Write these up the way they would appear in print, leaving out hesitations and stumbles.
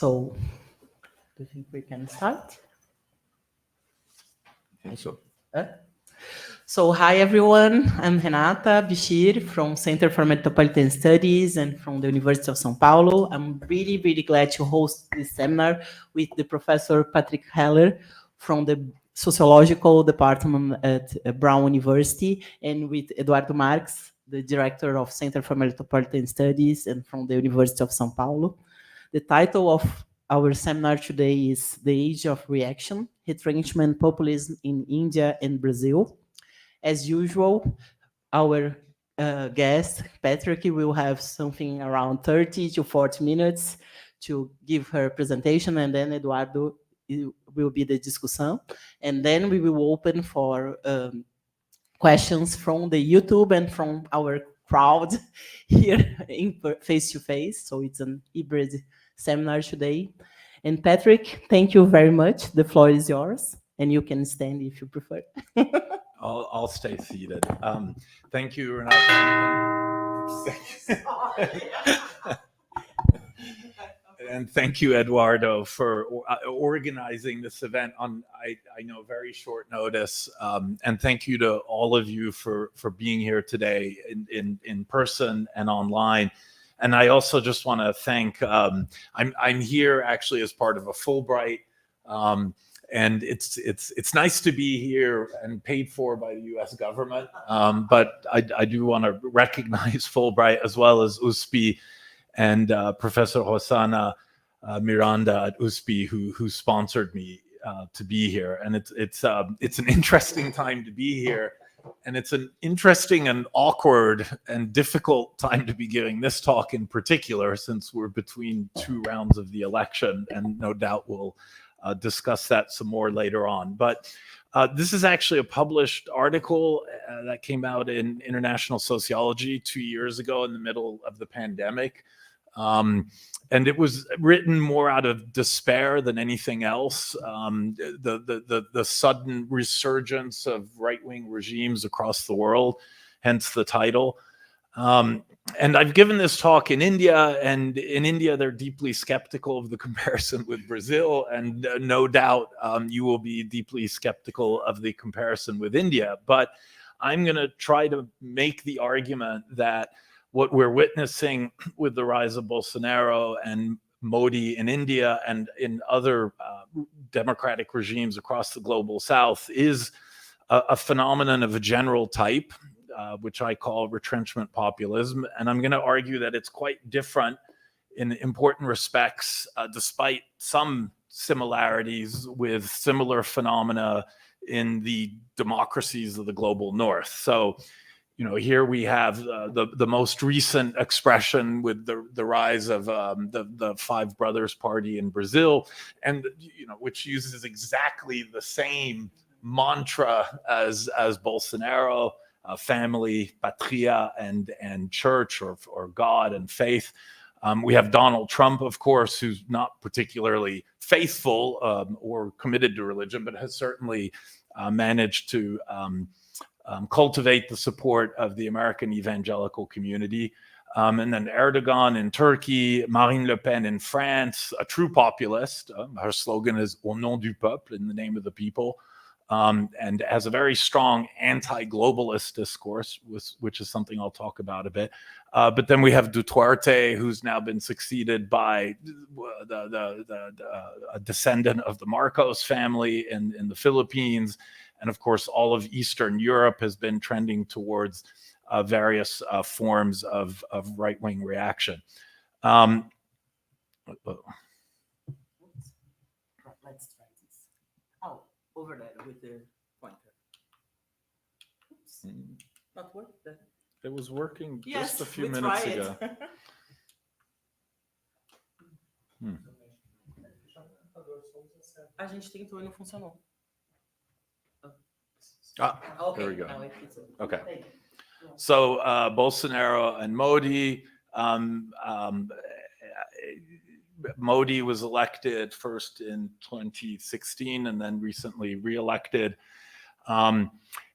So, do you think we can start? I think so. So, hi everyone, I'm Renata Bichir from Center for Metropolitan Studies and from the University of São Paulo. I'm really glad to host this seminar with the Professor Patrick Heller from the Sociological Department at Brown University and with Eduardo Marques, the Director of Center for Metropolitan Studies and from the University of São Paulo. The title of our seminar today is The Age of Reaction, Retrenchment, Populism in India and Brazil. As usual, our guest, Patrick, will have something around 30 to 40 minutes to give her presentation, and then Eduardo will be the discussion. And then we will open for questions from the YouTube and from our crowd here in face-to-face. So it's an hybrid seminar today. And Patrick, thank you very much. The floor is yours, and you can stand if you prefer. I'll stay seated. Thank you, Renata. And thank you, Eduardo, for organizing this event on, I know, very short notice. And thank you to all of you for being here today in person and online. And I also just want to thank, I'm here actually as part of a Fulbright. And it's nice to be here and paid for by the U.S. government. But I do want to recognize Fulbright as well as USP and Professor Hosanna Miranda at USP who sponsored me to be here. And it's an interesting time to be here. And it's an interesting and awkward and difficult time to be giving this talk in particular, since we're between two rounds of the election, and no doubt we'll discuss that some more later on. But this is actually a published article that came out in International Sociology 2 years ago in the middle of the pandemic. And it was written more out of despair than anything else. The sudden resurgence of right-wing regimes across the world, hence the title. And I've given this talk in India, and in India, they're deeply skeptical of the comparison with Brazil. And no doubt you will be deeply skeptical of the comparison with India. But I'm going to try to make the argument that what we're witnessing with the rise of Bolsonaro and Modi in India and in other democratic regimes across the global South is a phenomenon of a general type, which I call retrenchment populism. And I'm going to argue that it's quite different in important respects, despite some similarities with similar phenomena in the democracies of the global North. So, you know, here we have the most recent expression with the rise of the Five Brothers Party in Brazil, and which uses exactly the same mantra as Bolsonaro, family, patria, and church or God and faith. We have Donald Trump, of course, who's not particularly faithful or committed to religion, but has certainly managed to cultivate the support of the American evangelical community. And then Erdogan in Turkey, Marine Le Pen in France, a true populist. Her slogan is Au nom du peuple, in the name of the people, and has a very strong anti-globalist discourse, which is something I'll talk about a bit. But then we have Duterte, who's now been succeeded by a descendant of the Marcos family in the Philippines. And of course, all of Eastern Europe has been trending towards various forms of right-wing reaction. Let's try this. Oh, over there with the pointer. Oops. Not work there. It was working Yes, just a few minutes ago. A gente tentou e não funcionou. Okay. There we go. No, Okay. So Bolsonaro and Modi. Modi was elected first in 2016 and then recently reelected.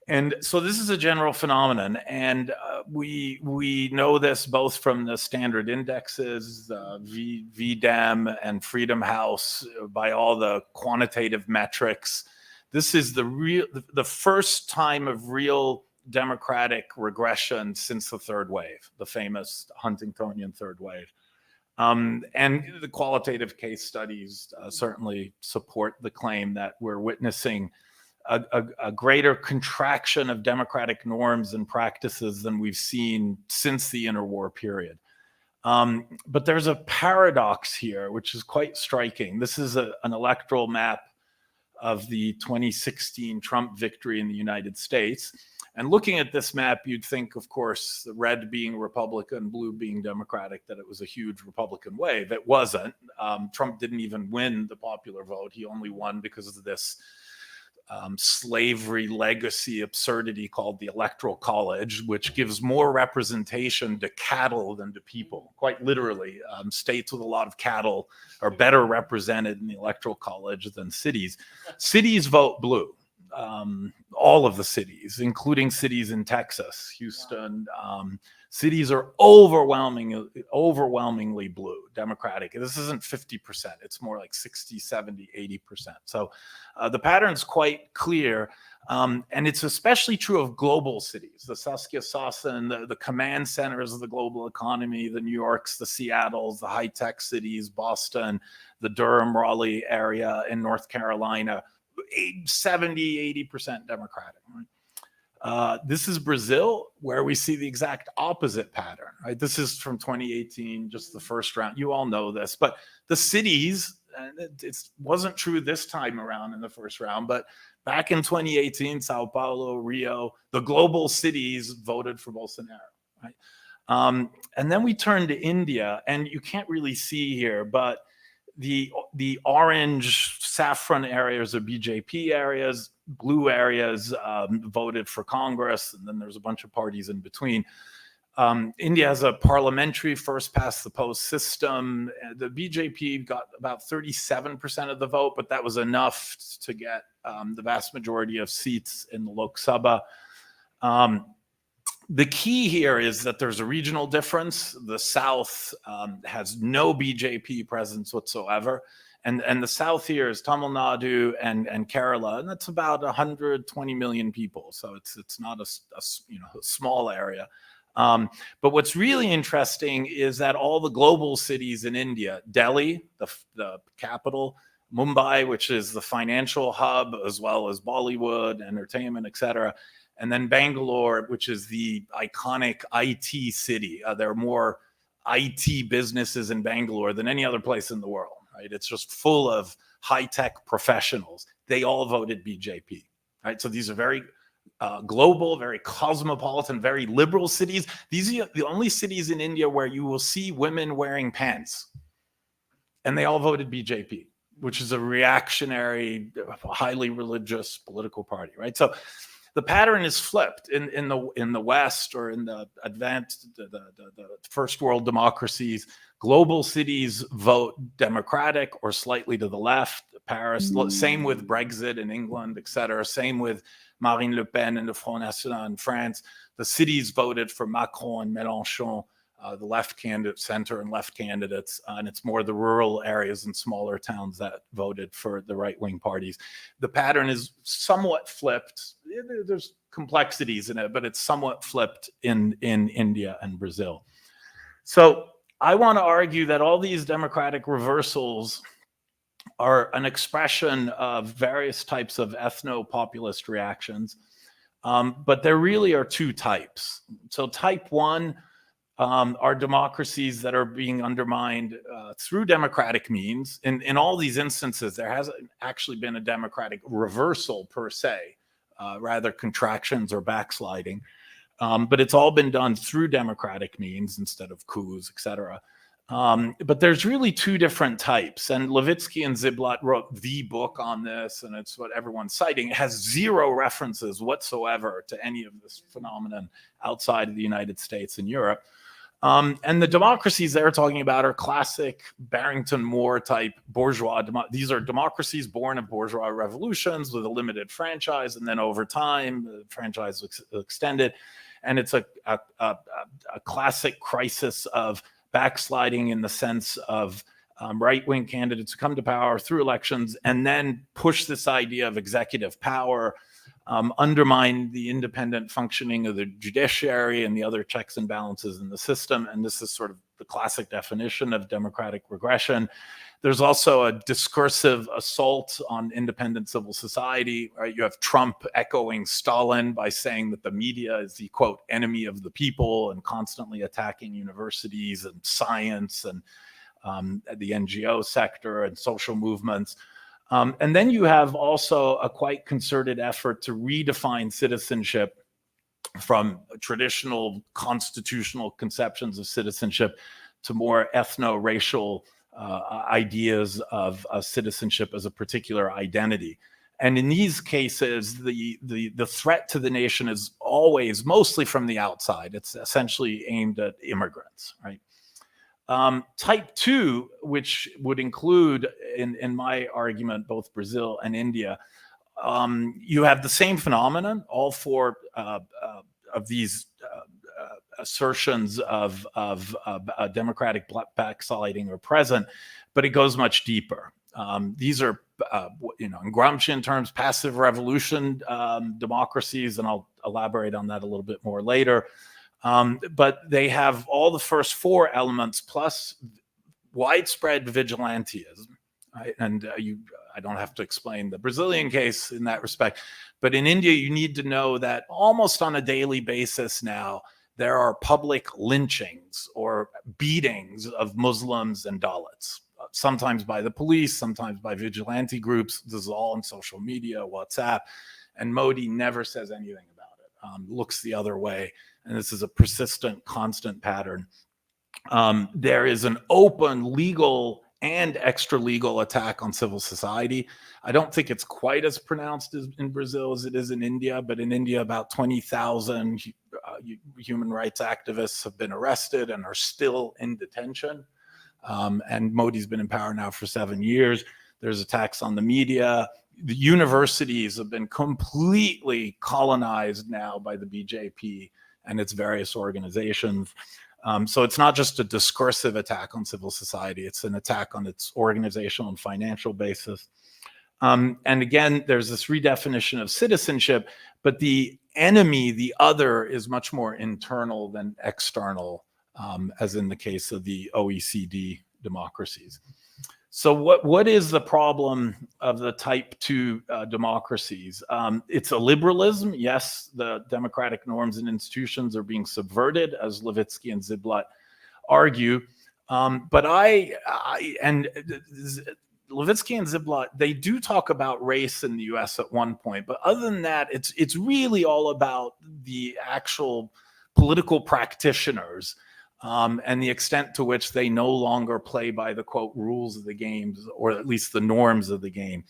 And so this is a general phenomenon, and we know this both from the standard indexes, VDEM and Freedom House, by all the quantitative metrics. This is the first time of real democratic regression since the third wave, the famous Huntingtonian third wave. And the qualitative case studies certainly support the claim that we're witnessing a greater contraction of democratic norms and practices than we've seen since the interwar period. But there's a paradox here, which is quite striking. This is an electoral map of the 2016 Trump victory in the United States. And looking at this map, you'd think, of course, the red being Republican, blue being Democratic, that it was a huge Republican wave. It wasn't. Trump didn't even win the popular vote. He only won because of this slavery legacy absurdity called the Electoral College, which gives more representation to cattle than to people. Quite literally, states with a lot of cattle are better represented in the Electoral College than cities. Cities vote blue. All of the cities, including cities in Texas, Houston, cities are overwhelmingly blue, Democratic. This isn't 50%. It's more like 60, 70, 80%. So the pattern's quite clear. And it's especially true of global cities, the Saskia Sassen, the command centers of the global economy, the New Yorks, the Seattles, the high-tech cities, Boston, the Durham, Raleigh area in North Carolina, 70, 80% Democratic. Right? This is Brazil, where we see the exact opposite pattern. Right? This is from 2018, just the first round. You all know this, but the cities, and it wasn't true this time around in the first round, but back in 2018, Sao Paulo, Rio, the global cities voted for Bolsonaro. Right? And then we turn to India, and you can't really see here, but the orange saffron areas are BJP areas, blue areas voted for Congress, and then there's a bunch of parties in between. India has a parliamentary first past the post system. The BJP got about 37% of the vote, but that was enough to get the vast majority of seats in the Lok Sabha. The key here is that there's a regional difference. The South has no BJP presence whatsoever. And the South here is Tamil Nadu and Kerala, and that's about 120 million people. So it's not a small area. But what's really interesting is that all the global cities in India, Delhi, the capital, Mumbai, which is the financial hub, as well as Bollywood, entertainment, etc., and then Bangalore, which is the iconic IT city. There are more IT businesses in Bangalore than any other place in the world. Right? It's just full of high-tech professionals. They all voted BJP. Right? So these are very global, very cosmopolitan, very liberal cities. These are the only cities in India where you will see women wearing pants. And they all voted BJP, which is a reactionary, highly religious political party. Right? So the pattern is flipped in the West, or in the advanced, the first world democracies. Global cities vote Democratic or slightly to the left. Paris, same with Brexit in England, etc. Same with Marine Le Pen and the Front National in France. The cities voted for Macron and Mélenchon, the left candidate, center and left candidates, and it's more the rural areas and smaller towns that voted for the right-wing parties. The pattern is somewhat flipped. There's complexities in it, but it's somewhat flipped in India and Brazil. So I want to argue that all these democratic reversals are an expression of various types of ethno-populist reactions, but there really are two types. So type one are democracies that are being undermined through democratic means. In all these instances, there hasn't actually been a democratic reversal per se, rather contractions or backsliding. But it's all been done through democratic means instead of coups, etc. But there's really two different types. And Levitsky and Ziblatt wrote the book on this, and it's what everyone's citing. It has zero references whatsoever to any of this phenomenon outside of the United States and Europe. And the democracies they're talking about are classic Barrington Moore type bourgeois. These are democracies born of bourgeois revolutions with a limited franchise, and then over time, the franchise was extended. And it's a classic crisis of backsliding in the sense of right-wing candidates who come to power through elections and then push this idea of executive power, undermine the independent functioning of the judiciary and the other checks and balances in the system. And this is sort of the classic definition of democratic regression. There's also a discursive assault on independent civil society. Right? You have Trump echoing Stalin by saying that the media is the, quote, enemy of the people, and constantly attacking universities and science and the NGO sector and social movements. And then you have also a quite concerted effort to redefine citizenship from traditional constitutional conceptions of citizenship to more ethno-racial ideas of citizenship as a particular identity. And in these cases, the threat to the nation is always mostly from the outside. It's essentially aimed at immigrants, right? Type 2, which would include, in my argument, both Brazil and India, you have the same phenomenon. All four of these assertions of democratic backsliding are present, but it goes much deeper. These are, in Gramscian terms, passive revolution democracies, and I'll elaborate on that a little bit more later. But they have all the first four elements plus widespread vigilantism. Right? And I don't have to explain the Brazilian case in that respect. But in India, you need to know that almost on a daily basis now, there are public lynchings or beatings of Muslims and Dalits, sometimes by the police, sometimes by vigilante groups. This is all on social media, WhatsApp. And Modi never says anything about it, looks the other way. And this is a persistent, constant pattern. There is an open legal and extra-legal attack on civil society. I don't think it's quite as pronounced in Brazil as it is in India, but in India, about 20,000 human rights activists have been arrested and are still in detention. And Modi's been in power now for 7 years. There's attacks on the media. The universities have been completely colonized now by the BJP and its various organizations. So it's not just a discursive attack on civil society, it's an attack on its organizational and financial basis. And again, there's this redefinition of citizenship, but the enemy, the other, is much more internal than external, as in the case of the OECD democracies. So what is the problem of the type 2 democracies? It's a liberalism. Yes, the democratic norms and institutions are being subverted, as Levitsky and Ziblatt argue. But Levitsky and Ziblatt, they do talk about race in the US at one point. But other than that, it's really all about the actual political practitioners. And the extent to which they no longer play by the, quote, rules of the game, or at least the norms of the game.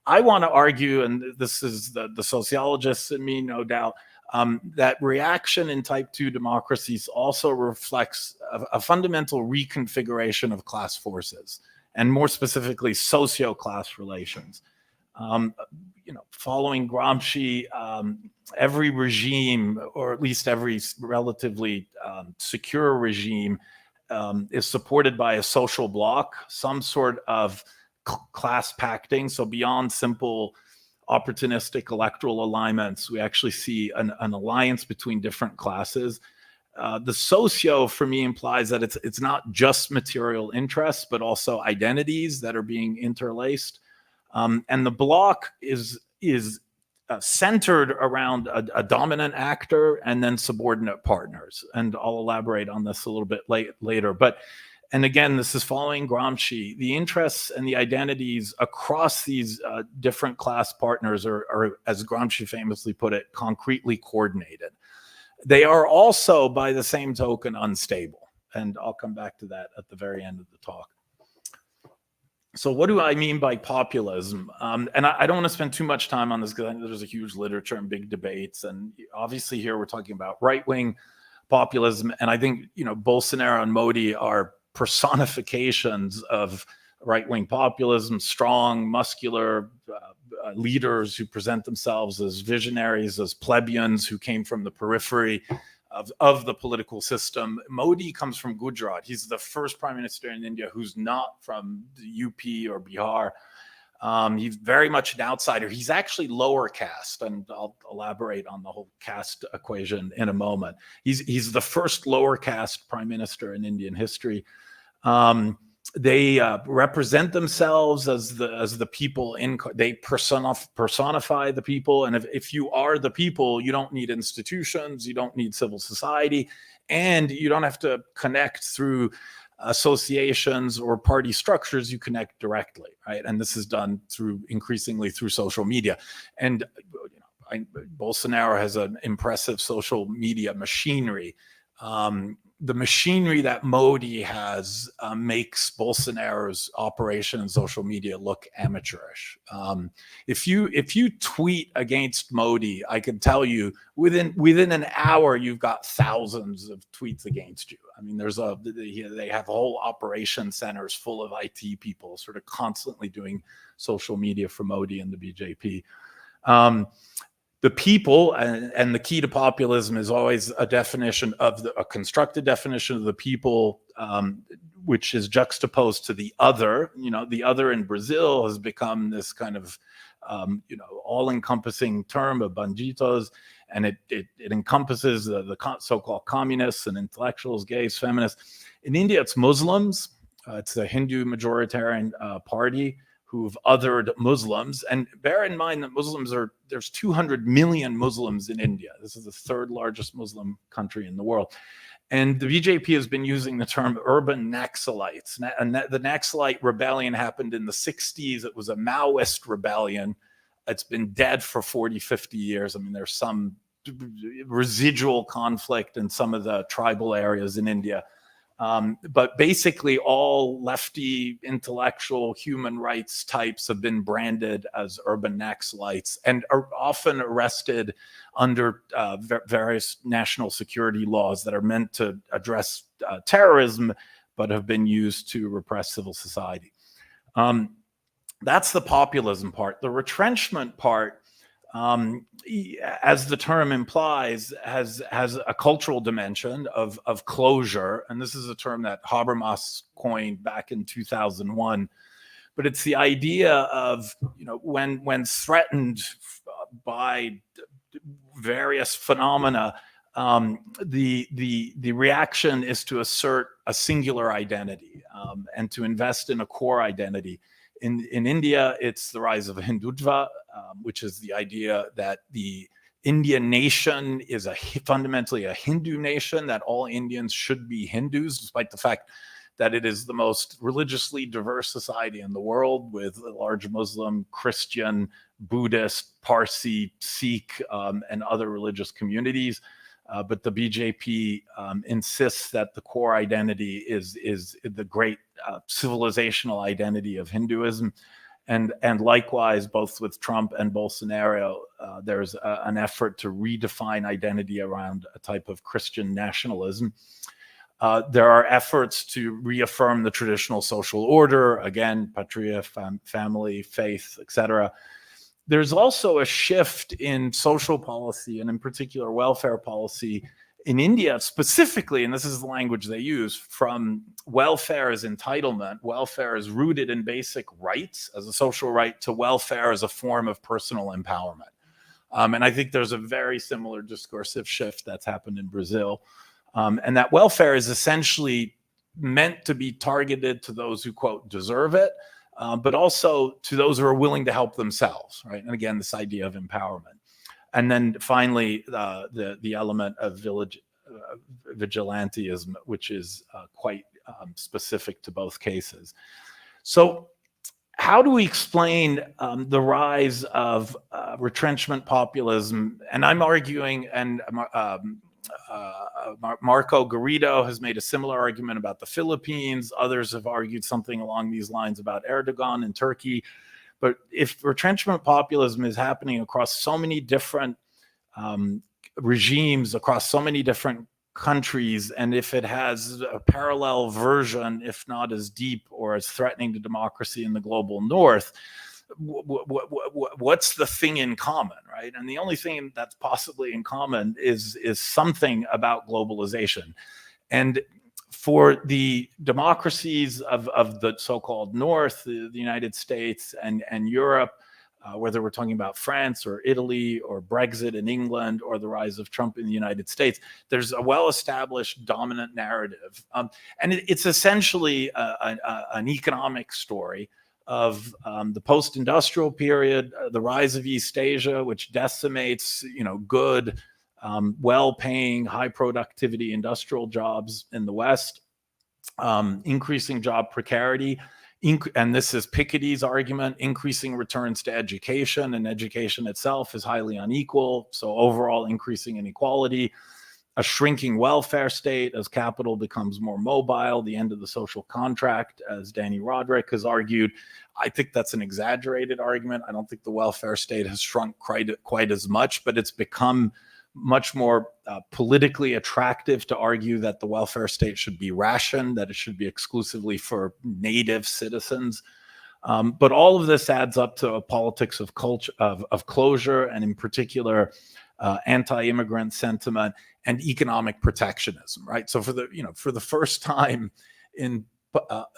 I want to argue, and this is the sociologists in me, no doubt, that reaction in type 2 democracies also reflects a fundamental reconfiguration of class forces, and more specifically, socio-class relations. Following Gramsci, every regime, or at least every relatively secure regime, is supported by a social bloc, some sort of class pacting. So beyond simple opportunistic electoral alignments, we actually see an alliance between different classes. The socio, for me, implies that it's not just material interests, but also identities that are being interlaced. And the bloc is centered around a dominant actor and then subordinate partners. And I'll elaborate on this a little bit later. And again, this is following Gramsci. The interests and the identities across these different class partners are, as Gramsci famously put it, concretely coordinated. They are also, by the same token, unstable. And I'll come back to that at the very end of the talk. So what do I mean by populism? And I don't want to spend too much time on this because I know there's a huge literature and big debates. And obviously here we're talking about right-wing populism. And I think, Bolsonaro and Modi are personifications of right-wing populism, strong, muscular leaders who present themselves as visionaries, as plebeians who came from the periphery of the political system. Modi comes from Gujarat. He's the first prime minister in India who's not from the UP or Bihar. He's very much an outsider. He's actually lower caste, and I'll elaborate on the whole caste equation in a moment. He's the first lower caste prime minister in Indian history. They represent themselves as the people. They personify the people, and if you are the people, you don't need institutions, you don't need civil society, and you don't have to connect through associations or party structures. You connect directly, right? And this is done increasingly through social media. And Bolsonaro has an impressive social media machinery. The machinery that Modi has makes Bolsonaro's operation in social media look amateurish. If you tweet against Modi, I can tell you within an hour you've got thousands of tweets against you. I mean, they have whole operation centers full of IT people, sort of constantly doing social media for Modi and the BJP. The people, and the key to populism is always a definition of a constructed definition of the people, which is juxtaposed to the other. The other in Brazil has become this kind of, all-encompassing term of banditos, and it encompasses the so-called communists and intellectuals, gays, feminists. In India, it's Muslims. It's a Hindu majoritarian party who've othered Muslims. And bear in mind that there's 200 million Muslims in India. This is the third largest Muslim country in the world. And the BJP has been using the term urban Naxalites. And the Naxalite rebellion happened in the 60s. It was a Maoist rebellion. It's been dead for 40, 50 years. I mean, there's some residual conflict in some of the tribal areas in India. But basically all lefty intellectual human rights types have been branded as urban Naxalites and are often arrested under various national security laws that are meant to address terrorism, but have been used to repress civil society. That's the populism part. The retrenchment part, as the term implies, has a cultural dimension of closure. And this is a term that Habermas coined back in 2001. But it's the idea of, when threatened by various phenomena, the reaction is to assert a singular identity and to invest in a core identity. In India, it's the rise of Hindutva, which is the idea that the Indian nation is fundamentally a Hindu nation, that all Indians should be Hindus, despite the fact that it is the most religiously diverse society in the world, with a large Muslim, Christian, Buddhist, Parsi, Sikh, and other religious communities. But the BJP insists that the core identity is the great civilizational identity of Hinduism. And likewise, both with Trump and Bolsonaro, there's an effort to redefine identity around a type of Christian nationalism. There are efforts to reaffirm the traditional social order, again, patria, family, faith, etc. There's also a shift in social policy, and in particular welfare policy in India specifically, and this is the language they use, from welfare as entitlement, welfare is rooted in basic rights as a social right, to welfare as a form of personal empowerment. And I think there's a very similar discursive shift that's happened in Brazil. And that welfare is essentially meant to be targeted to those who, quote, deserve it, but also to those who are willing to help themselves, right? And again, this idea of empowerment. And then finally, the element of vigilantism, which is quite specific to both cases. So how do we explain the rise of retrenchment populism? And I'm arguing, and Marco Garrido has made a similar argument about the Philippines. Others have argued something along these lines about Erdogan in Turkey. But if retrenchment populism is happening across so many different regimes, across so many different countries, and if it has a parallel version, if not as deep or as threatening to democracy in the global north, what's the thing in common, right? And the only thing that's possibly in common is something about globalization. And for the democracies of the so-called North, the United States and Europe, whether we're talking about France or Italy or Brexit in England or the rise of Trump in the United States, there's a well-established dominant narrative. And it's essentially an economic story of the post-industrial period, the rise of East Asia, which decimates, good, well-paying, high-productivity industrial jobs in the West, increasing job precarity, and this is Piketty's argument, increasing returns to education, and education itself is highly unequal, so overall increasing inequality, a shrinking welfare state as capital becomes more mobile, the end of the social contract, as Danny Roderick has argued. I think that's an exaggerated argument. I don't think the welfare state has shrunk quite as much, but it's become much more politically attractive to argue that the welfare state should be rationed, that it should be exclusively for native citizens. But all of this adds up to a politics of culture, of closure, and in particular, anti-immigrant sentiment and economic protectionism. Right. So for the first time in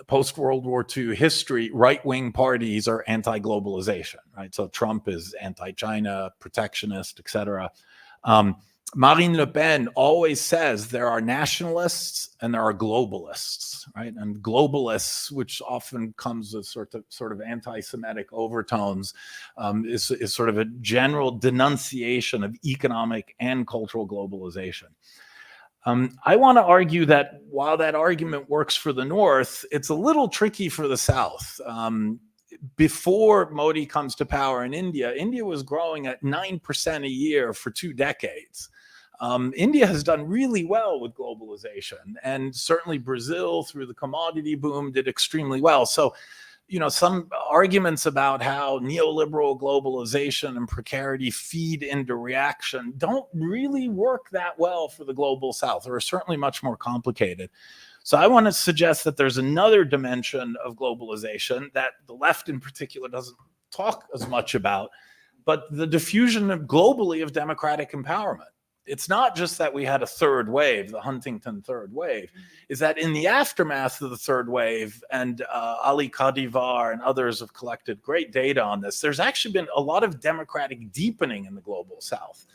post-World War II history, right-wing parties are anti-globalization. Right. So Trump is anti-China, protectionist, etc. Marine Le Pen always says there are nationalists and there are globalists, right? And globalists, which often comes with sort of anti-Semitic overtones, is sort of a general denunciation of economic and cultural globalization. I want to argue that while that argument works for the North, it's a little tricky for the South. Before Modi comes to power in India, India was growing at 9% a year for 2 decades. India has done really well with globalization, and certainly Brazil, through the commodity boom, did extremely well. So, some arguments about how neoliberal globalization and precarity feed into reaction don't really work that well for the global South, or are certainly much more complicated. So I want to suggest that there's another dimension of globalization that the left in particular doesn't talk as much about, but the diffusion globally of democratic empowerment. It's not just that we had a third wave, the Huntington third wave, is that in the aftermath of the third wave, and Ali Kadivar and others have collected great data on this, there's actually been a lot of democratic deepening in the global South.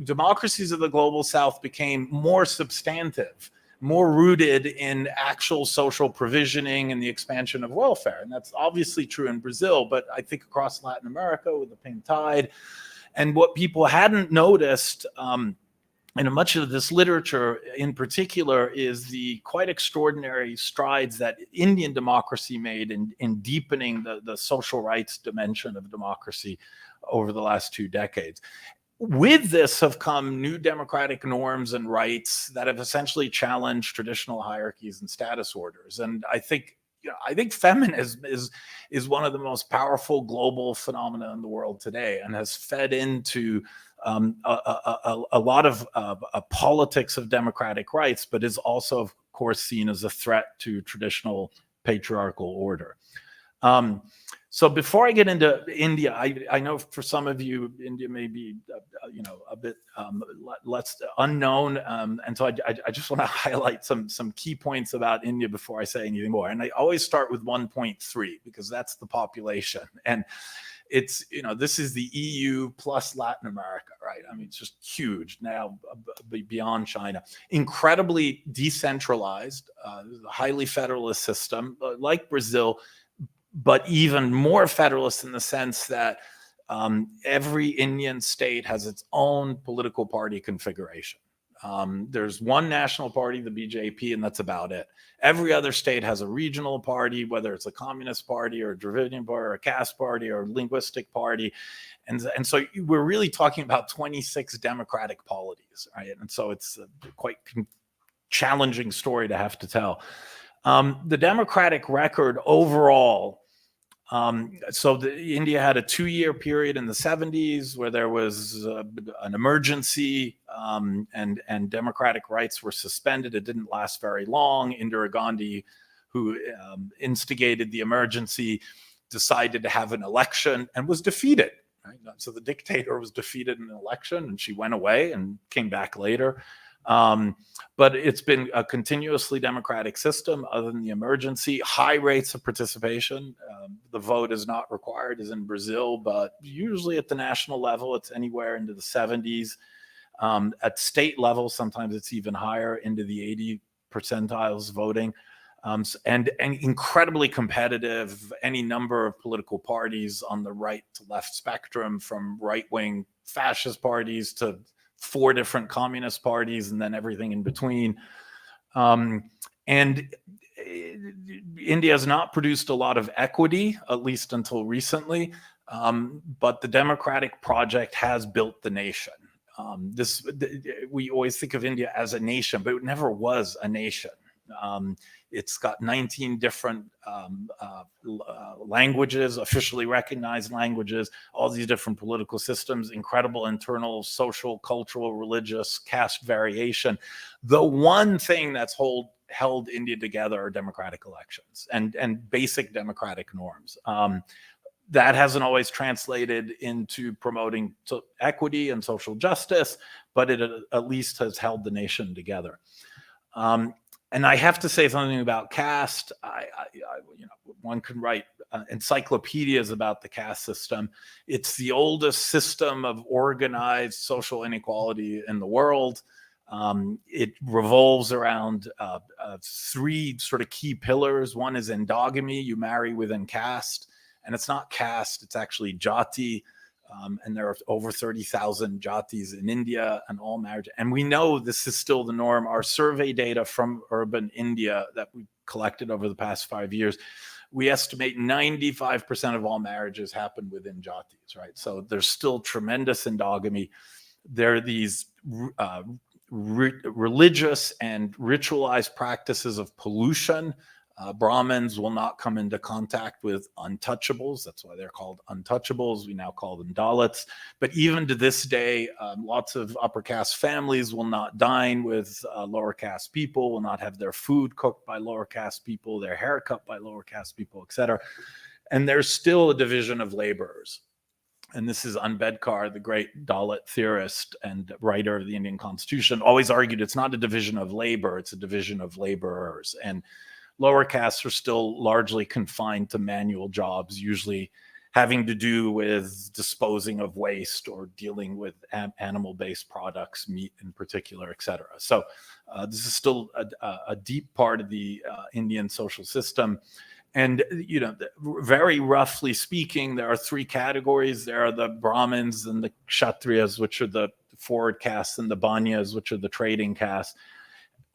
Democracies of the global South became more substantive, more rooted in actual social provisioning and the expansion of welfare. And that's obviously true in Brazil, but I think across Latin America with the pink tide. And what people hadn't noticed in much of this literature in particular is the quite extraordinary strides that Indian democracy made in deepening the social rights dimension of democracy over the last 2 decades. With this have come new democratic norms and rights that have essentially challenged traditional hierarchies and status orders. And I think feminism is one of the most powerful global phenomena in the world today, and has fed into a lot of politics of democratic rights, but is also, of course, seen as a threat to traditional patriarchal order. So before I get into India, I know for some of you, India may be, a bit less unknown. And so I just want to highlight some key points about India before I say anything more. And I always start with 1.3 because that's the population. And it's, this is the EU plus Latin America, right? I mean, it's just huge now, beyond China. Incredibly decentralized, highly federalist system, like Brazil, but even more federalist in the sense that every Indian state has its own political party configuration. There's one national party, the BJP, and that's about it. Every other state has a regional party, whether it's a communist party or a Dravidian party or a caste party or a linguistic party. And so we're really talking about 26 democratic polities, right? And so it's a quite challenging story to have to tell. The democratic record overall India had a 2-year period in the 70s where there was an emergency, and democratic rights were suspended. It didn't last very long. Indira Gandhi, who instigated the emergency, decided to have an election and was defeated. Right? So the dictator was defeated in an election, and she went away and came back later. But it's been a continuously democratic system other than the emergency. High rates of participation. The vote is not required as in Brazil, but usually at the national level, it's anywhere into the 70s. At state level, sometimes it's even higher, into the 80 percentiles voting. And incredibly competitive. Any number of political parties on the right to left spectrum, from right-wing fascist parties to 4 different communist parties, and then everything in between. And India has not produced a lot of equity, at least until recently, but the democratic project has built the nation. We always think of India as a nation, but it never was a nation. It's got 19 different languages, officially recognized languages, all these different political systems, incredible internal social, cultural, religious, caste variation. The one thing that's held India together are democratic elections and basic democratic norms. That hasn't always translated into promoting equity and social justice, but it at least has held the nation together. And I have to say something about caste. One can write encyclopedias about the caste system. It's the oldest system of organized social inequality in the world. It revolves around 3 sort of key pillars. One is endogamy. You marry within caste. And it's not caste, it's actually jati. And there are over 30,000 jatis in India, and all marriage. And we know this is still the norm. Our survey data from urban India that we collected over the past 5 years, we estimate 95% of all marriages happen within jatis, right? So there's still tremendous endogamy. There are these religious and ritualized practices of pollution. Brahmins will not come into contact with untouchables. That's why they're called untouchables. We now call them Dalits. But even to this day, lots of upper caste families will not dine with lower caste people, will not have their food cooked by lower caste people, their hair cut by lower caste people, etc. And there's still a division of laborers. And this is Ambedkar, the great Dalit theorist and writer of the Indian Constitution, always argued it's not a division of labor, it's a division of laborers. And lower castes are still largely confined to manual jobs, usually having to do with disposing of waste or dealing with animal-based products, meat in particular, etc. So this is still a deep part of the Indian social system. And, very roughly speaking, there are 3 categories. There are the Brahmins and the Kshatriyas, which are the forward castes, and the Banyas, which are the trading castes.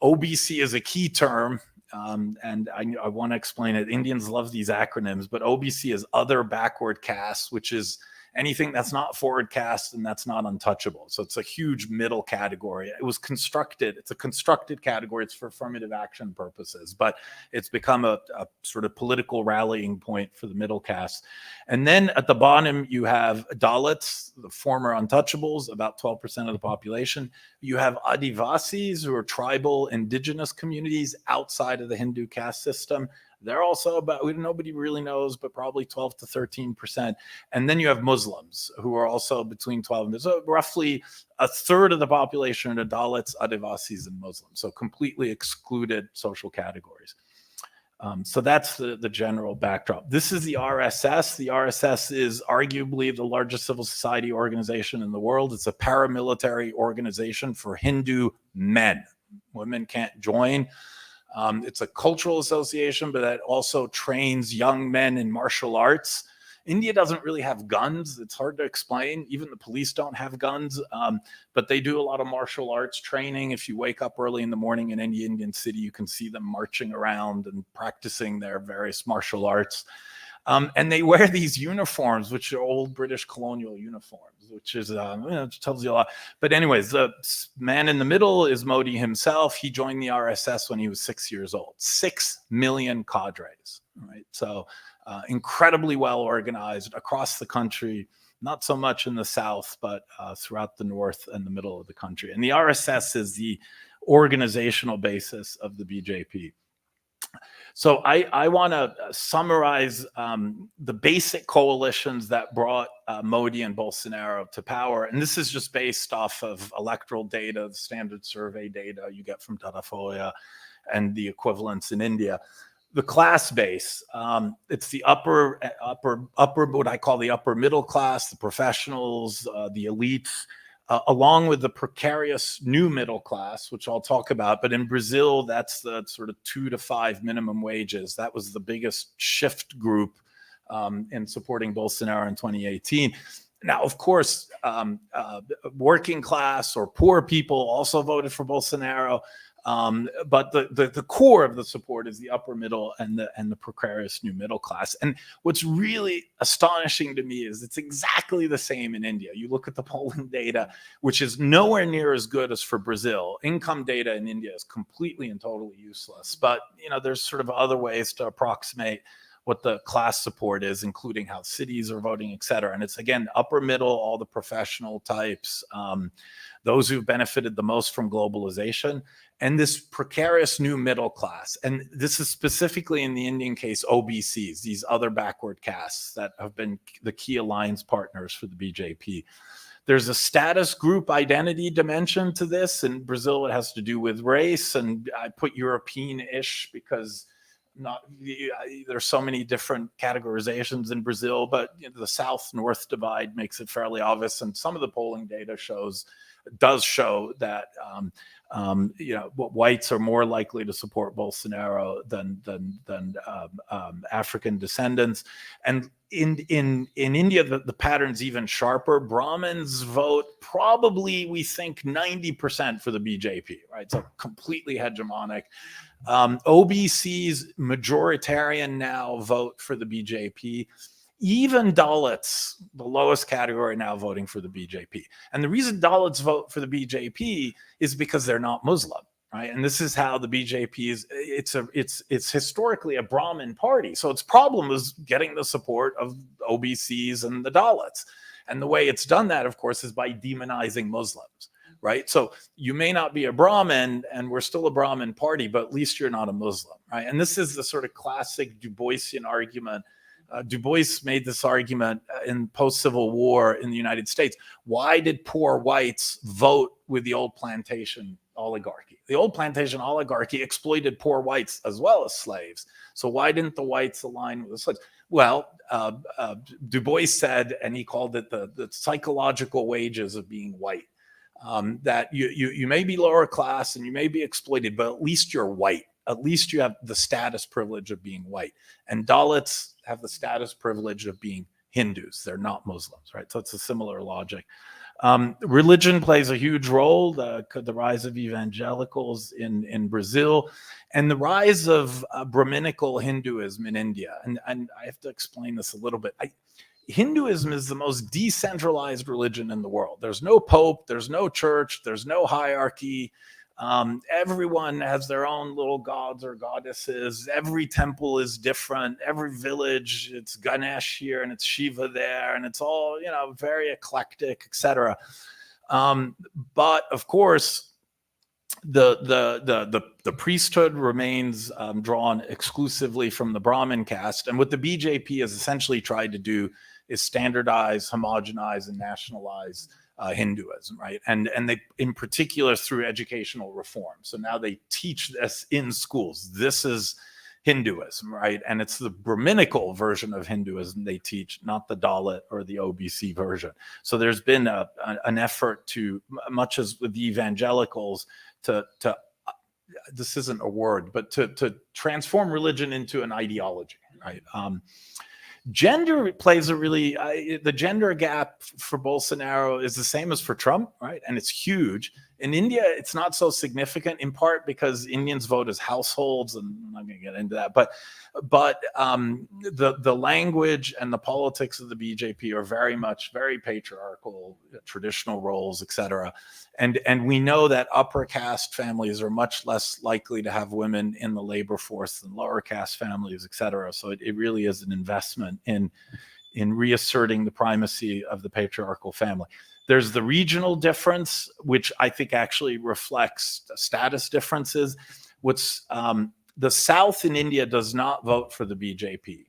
OBC is a key term. And I want to explain it. Indians love these acronyms, but OBC is other backward castes, which is anything that's not forward caste and that's not untouchable. So it's a huge middle category. It's a constructed category. It's for affirmative action purposes, but it's become a sort of political rallying point for the middle caste. And then at the bottom, you have Dalits, the former untouchables, about 12% of the population. You have Adivasis, who are tribal indigenous communities outside of the Hindu caste system. They're also about, nobody really knows, but probably 12 to 13%. And then you have Muslims, who are also between 12 and so roughly a third of the population are Dalits, Adivasis, and Muslims. So completely excluded social categories. So that's the general backdrop. This is the RSS. The RSS is arguably the largest civil society organization in the world. It's a paramilitary organization for Hindu men. Women can't join. It's a cultural association, but that also trains young men in martial arts. India doesn't really have guns. It's hard to explain. Even the police don't have guns, but they do a lot of martial arts training. If you wake up early in the morning in any Indian city, you can see them marching around and practicing their various martial arts. And they wear these uniforms, which are old British colonial uniforms, which is, which tells you a lot. But anyways, the man in the middle is Modi himself. He joined the RSS when he was 6 years old. 6 million cadres, right? So incredibly well organized across the country, not so much in the South, but throughout the North and the middle of the country. And the RSS is the organizational basis of the BJP. So I want to summarize the basic coalitions that brought Modi and Bolsonaro to power. And this is just based off of electoral data, the standard survey data you get from Datafolha and the equivalents in India. The class base, it's the upper, what I call the upper middle class, the professionals, the elites, along with the precarious new middle class, which I'll talk about. But in Brazil, that's the sort of 2 to 5 minimum wages. That was the biggest shift group in supporting Bolsonaro in 2018. Now, of course, working class or poor people also voted for Bolsonaro. But the core of the support is the upper middle and the precarious new middle class. And what's really astonishing to me is it's exactly the same in India. You look at the polling data, which is nowhere near as good as for Brazil. Income data in India is completely and totally useless. But there's sort of other ways to approximate what the class support is, including how cities are voting, et cetera. And it's, again, upper middle, all the professional types, those who've benefited the most from globalization, and this precarious new middle class. And this is specifically in the Indian case, OBCs, these other backward castes that have been the key alliance partners for the BJP. There's a status group identity dimension to this. In Brazil, it has to do with race, and I put European-ish because there's so many different categorizations in Brazil, but the South-North divide makes it fairly obvious, and some of the polling data does show that whites are more likely to support Bolsonaro than African descendants. And in India, the pattern's even sharper. Brahmins vote probably, we think, 90% for the BJP, right? So completely hegemonic. OBCs, majoritarian now, vote for the BJP. Even Dalits, the lowest category, now voting for the BJP. And the reason Dalits vote for the BJP is because they're not Muslim, right? And this is how the BJP is. It's historically a Brahmin party. So its problem is getting the support of OBCs and the Dalits. And the way it's done that, of course, is by demonizing Muslims, right? So you may not be a Brahmin, and we're still a Brahmin party, but at least you're not a Muslim, right? And this is the sort of classic Du Boisian argument. Du Bois made this argument in post-Civil War in the United States. Why did poor whites vote with the old plantation oligarchy? The old plantation oligarchy exploited poor whites as well as slaves. So why didn't the whites align with the slaves? Well, Du Bois said, and he called it the psychological wages of being white, that you may be lower class and you may be exploited, but at least you're white. At least you have the status privilege of being white. And Dalits have the status privilege of being Hindus. They're not Muslims, right? So it's a similar logic. Religion plays a huge role, the rise of evangelicals in Brazil, and the rise of Brahminical Hinduism in India. And I have to explain this a little bit. Hinduism is the most decentralized religion in the world. There's no pope, there's no church, there's no hierarchy. Everyone has their own little gods or goddesses. Every temple is different. Every village, it's Ganesh here and it's Shiva there, and it's all, very eclectic, etc. But of course, the priesthood remains drawn exclusively from the Brahmin caste, and what the BJP has essentially tried to do is standardize, homogenize, and nationalize Hinduism, right? And they, in particular, through educational reform. So now they teach this in schools. This is Hinduism, right? And it's the Brahminical version of Hinduism they teach, not the Dalit or the OBC version. So there's been an effort to, much as with the evangelicals, to this isn't a word, but to transform religion into an ideology, right? Gender plays a really, the gender gap for Bolsonaro is the same as for Trump, right? And it's huge. In India, it's not so significant, in part because Indians vote as households, and I'm not going to get into that. But the language and the politics of the BJP are very patriarchal, traditional roles, etc. And we know that upper caste families are much less likely to have women in the labor force than lower caste families, etc. So it really is an investment in reasserting the primacy of the patriarchal family. There's the regional difference, which I think actually reflects status differences. The South in India does not vote for the BJP.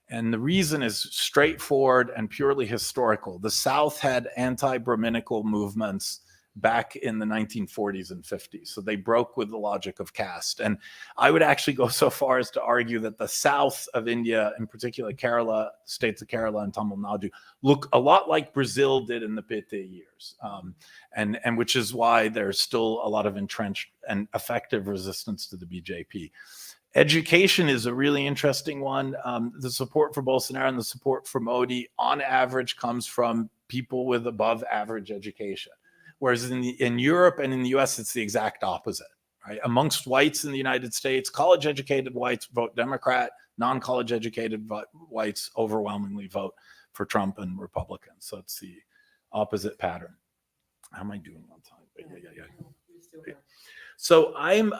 And the reason is straightforward and purely historical. The South had anti-Brahminical movements back in the 1940s and 50s. So they broke with the logic of caste. And I would actually go so far as to argue that the south of India, in particular Kerala, states of Kerala and Tamil Nadu, look a lot like Brazil did in the Pitte years. And which is why there's still a lot of entrenched and effective resistance to the BJP. Education is a really interesting one. The support for Bolsonaro and the support for Modi, on average, comes from people with above average education. Whereas in Europe and in the US, it's the exact opposite, right? Amongst whites in the United States, college-educated whites vote Democrat, non-college educated whites overwhelmingly vote for Trump and Republicans. So it's the opposite pattern. How am I doing on time? Yeah. So I'm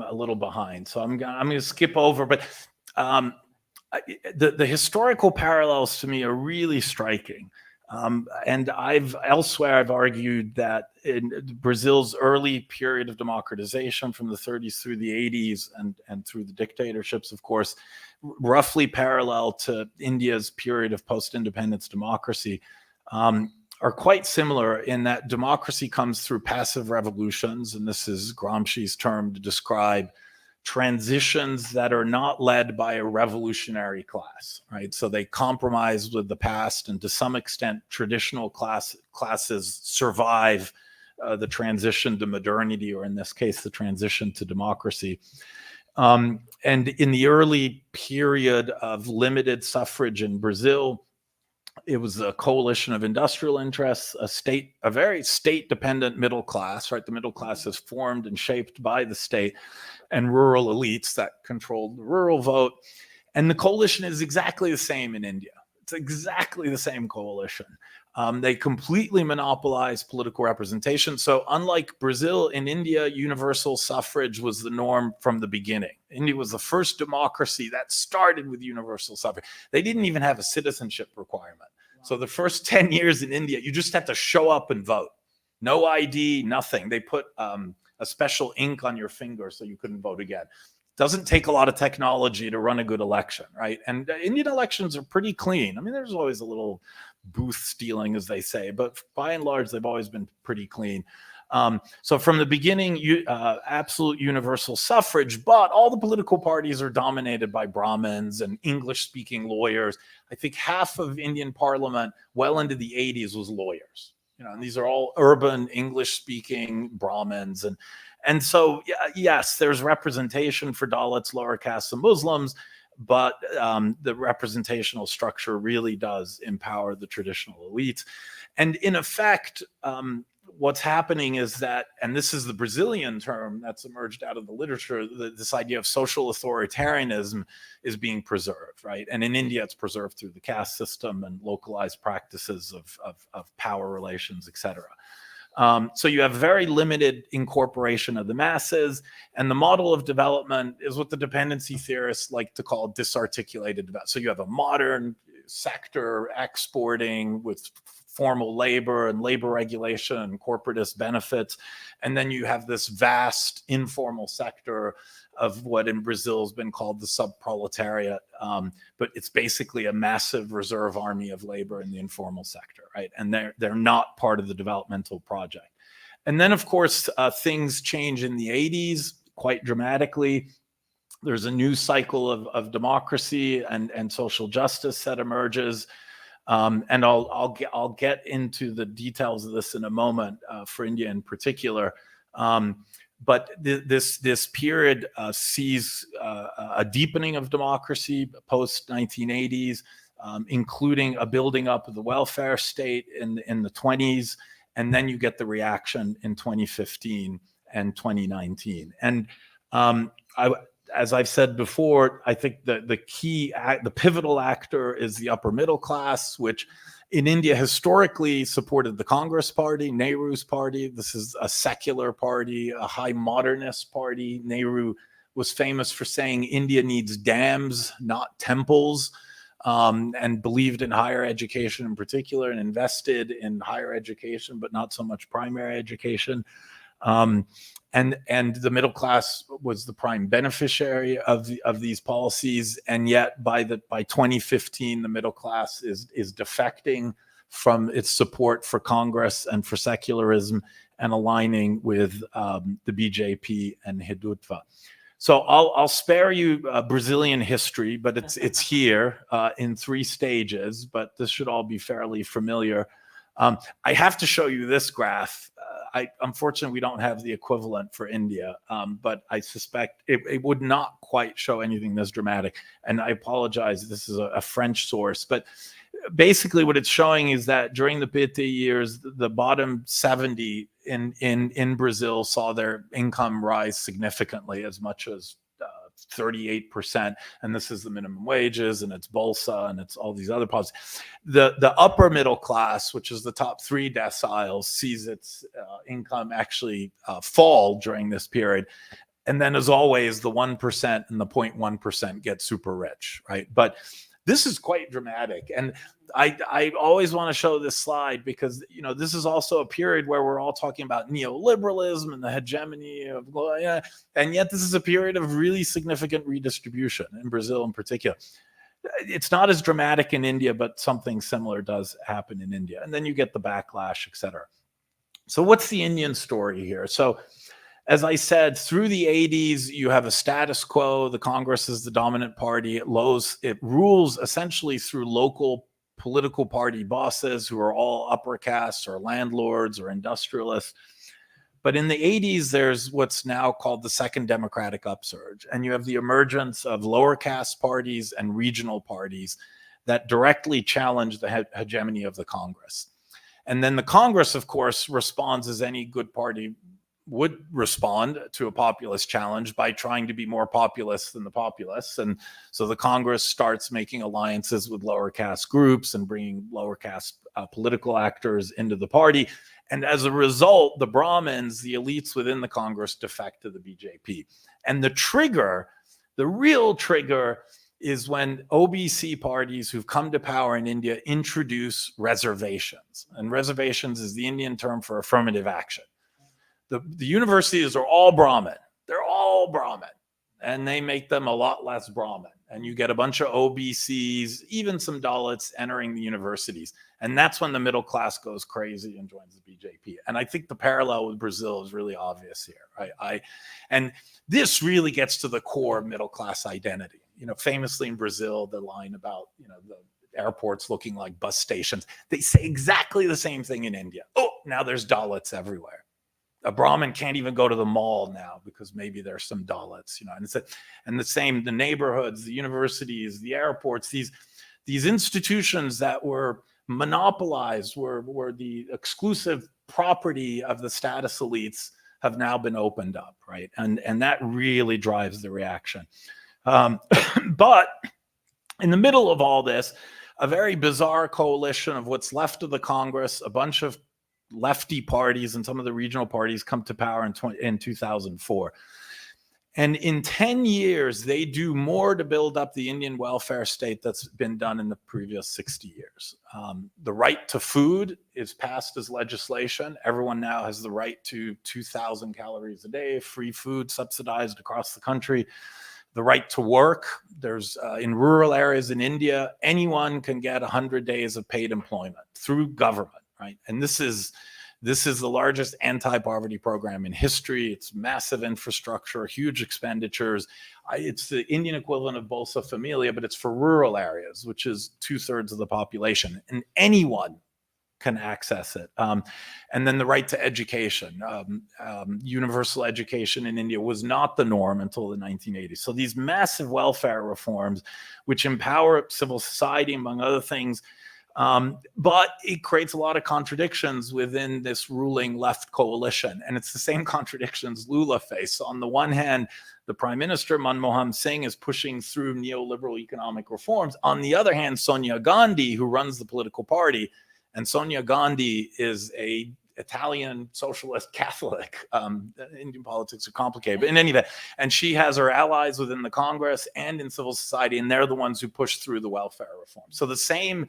a little behind, so I'm going to skip over, but the historical parallels to me are really striking. And I've argued that in Brazil's early period of democratization from the 30s through the 80s and through the dictatorships, of course, roughly parallel to India's period of post-independence democracy, are quite similar in that democracy comes through passive revolutions, and this is Gramsci's term to describe transitions that are not led by a revolutionary class, right? So they compromise with the past, and to some extent, traditional classes survive the transition to modernity, or in this case, the transition to democracy. And in the early period of limited suffrage in Brazil, it was a coalition of industrial interests, a very state-dependent middle class, right? The middle class is formed and shaped by the state, and rural elites that controlled the rural vote. And the coalition is exactly the same in India. It's exactly the same coalition. They completely monopolize political representation. So unlike Brazil, in India, universal suffrage was the norm from the beginning. India was the first democracy that started with universal suffrage. They didn't even have a citizenship requirement. So the first 10 years in India, you just had to show up and vote. No ID, nothing. They put a special ink on your finger so you couldn't vote again. Doesn't take a lot of technology to run a good election, right? And Indian elections are pretty clean. I mean, there's always a little booth stealing, as they say, but by and large, they've always been pretty clean. So from the beginning, absolute universal suffrage, but all the political parties are dominated by Brahmins and English-speaking lawyers. I think half of Indian parliament, well into the 80s, was lawyers. And these are all urban English-speaking Brahmins, and so yes, there's representation for Dalits, lower castes, and Muslims, but the representational structure really does empower the traditional elites. And in effect, what's happening is that, and this is the Brazilian term that's emerged out of the literature, this idea of social authoritarianism is being preserved, right? And in India, it's preserved through the caste system and localized practices of power relations, et cetera. So you have very limited incorporation of the masses, and the model of development is what the dependency theorists like to call disarticulated development. So you have a modern sector exporting with formal labor and labor regulation and corporatist benefits. And then you have this vast informal sector of what in Brazil has been called the subproletariat. But it's basically a massive reserve army of labor in the informal sector, right? And they're not part of the developmental project. And then, of course, things change in the 80s quite dramatically. There's a new cycle of democracy and social justice that emerges. And I'll get into the details of this in a moment for India in particular. But this period sees a deepening of democracy post 1980s, including a building up of the welfare state in the 20s, and then you get the reaction in 2015 and 2019. And as I've said before, I think the pivotal actor is the upper middle class, which in India historically supported the Congress Party, Nehru's party. This is a secular party, a high modernist party. Nehru was famous for saying India needs dams, not temples, and believed in higher education in particular, and invested in higher education, but not so much primary education. And the middle class was the prime beneficiary of these policies, and yet by 2015, the middle class is defecting from its support for Congress and for secularism and aligning with the BJP and Hindutva. So I'll spare you Brazilian history, but it's here in 3 stages. But this should all be fairly familiar. I have to show you this graph. Unfortunately, we don't have the equivalent for India, but I suspect it would not quite show anything this dramatic. And I apologize, this is a French source, but basically what it's showing is that during the PT years, the bottom 70 in Brazil saw their income rise significantly, as much as 38%, and this is the minimum wages, and it's Bolsa, and it's all these other policies. The upper middle class, which is the top 3 deciles, sees its income actually fall during this period. And then, as always, the 1% and the 0.1% get super rich, right? But this is quite dramatic. And I always want to show this slide because, this is also a period where we're all talking about neoliberalism and the hegemony of, and yet this is a period of really significant redistribution in Brazil in particular. It's not as dramatic in India, but something similar does happen in India. And then you get the backlash, et cetera. So what's the Indian story here? So as I said, through the 80s, you have a status quo. The Congress is the dominant party. It rules essentially through local political party bosses who are all upper castes or landlords or industrialists. But in the 80s, there's what's now called the second democratic upsurge. And you have the emergence of lower caste parties and regional parties that directly challenge the hegemony of the Congress. And then the Congress, of course, responds as any good party would respond to a populist challenge by trying to be more populist than the populace. And so the Congress starts making alliances with lower caste groups and bringing lower caste political actors into the party. And as a result, the Brahmins, the elites within the Congress, defect to the BJP. And the real trigger is when OBC parties who've come to power in India introduce reservations. And reservations is the Indian term for affirmative action. The universities are all Brahmin. They're all Brahmin. And they make them a lot less Brahmin. And you get a bunch of OBCs, even some Dalits entering the universities. And that's when the middle class goes crazy and joins the BJP. And I think the parallel with Brazil is really obvious here. And this really gets to the core of middle class identity. Famously in Brazil, the line about, the airports looking like bus stations. They say exactly the same thing in India. Oh, now there's Dalits everywhere. A Brahmin can't even go to the mall now because maybe there's some Dalits, and the same, the neighborhoods, the universities, the airports, these institutions that were monopolized, were the exclusive property of the status elites, have now been opened up, right? And that really drives the reaction. But in the middle of all this, a very bizarre coalition of what's left of the Congress, a bunch of lefty parties and some of the regional parties come to power in 2004. And in 10 years, they do more to build up the Indian welfare state that's been done in the previous 60 years. The right to food is passed as legislation. Everyone now has the right to 2,000 calories a day, free food subsidized across the country. The right to work, there's in rural areas in India, anyone can get 100 days of paid employment through government. Right. And this is the largest anti-poverty program in history. It's massive infrastructure, huge expenditures. It's the Indian equivalent of Bolsa Familia, but it's for rural areas, which is 2/3 of the population. And anyone can access it. And then the right to education. Universal education in India was not the norm until the 1980s. So these massive welfare reforms, which empower civil society, among other things, But it creates a lot of contradictions within this ruling left coalition. And it's the same contradictions Lula faced. On the one hand, the Prime Minister, Manmohan Singh, is pushing through neoliberal economic reforms. On the other hand, Sonia Gandhi, who runs the political party, and Sonia Gandhi is a Italian socialist Catholic. Indian politics are complicated, but in any event, and she has her allies within the Congress and in civil society, and they're the ones who push through the welfare reform. So the same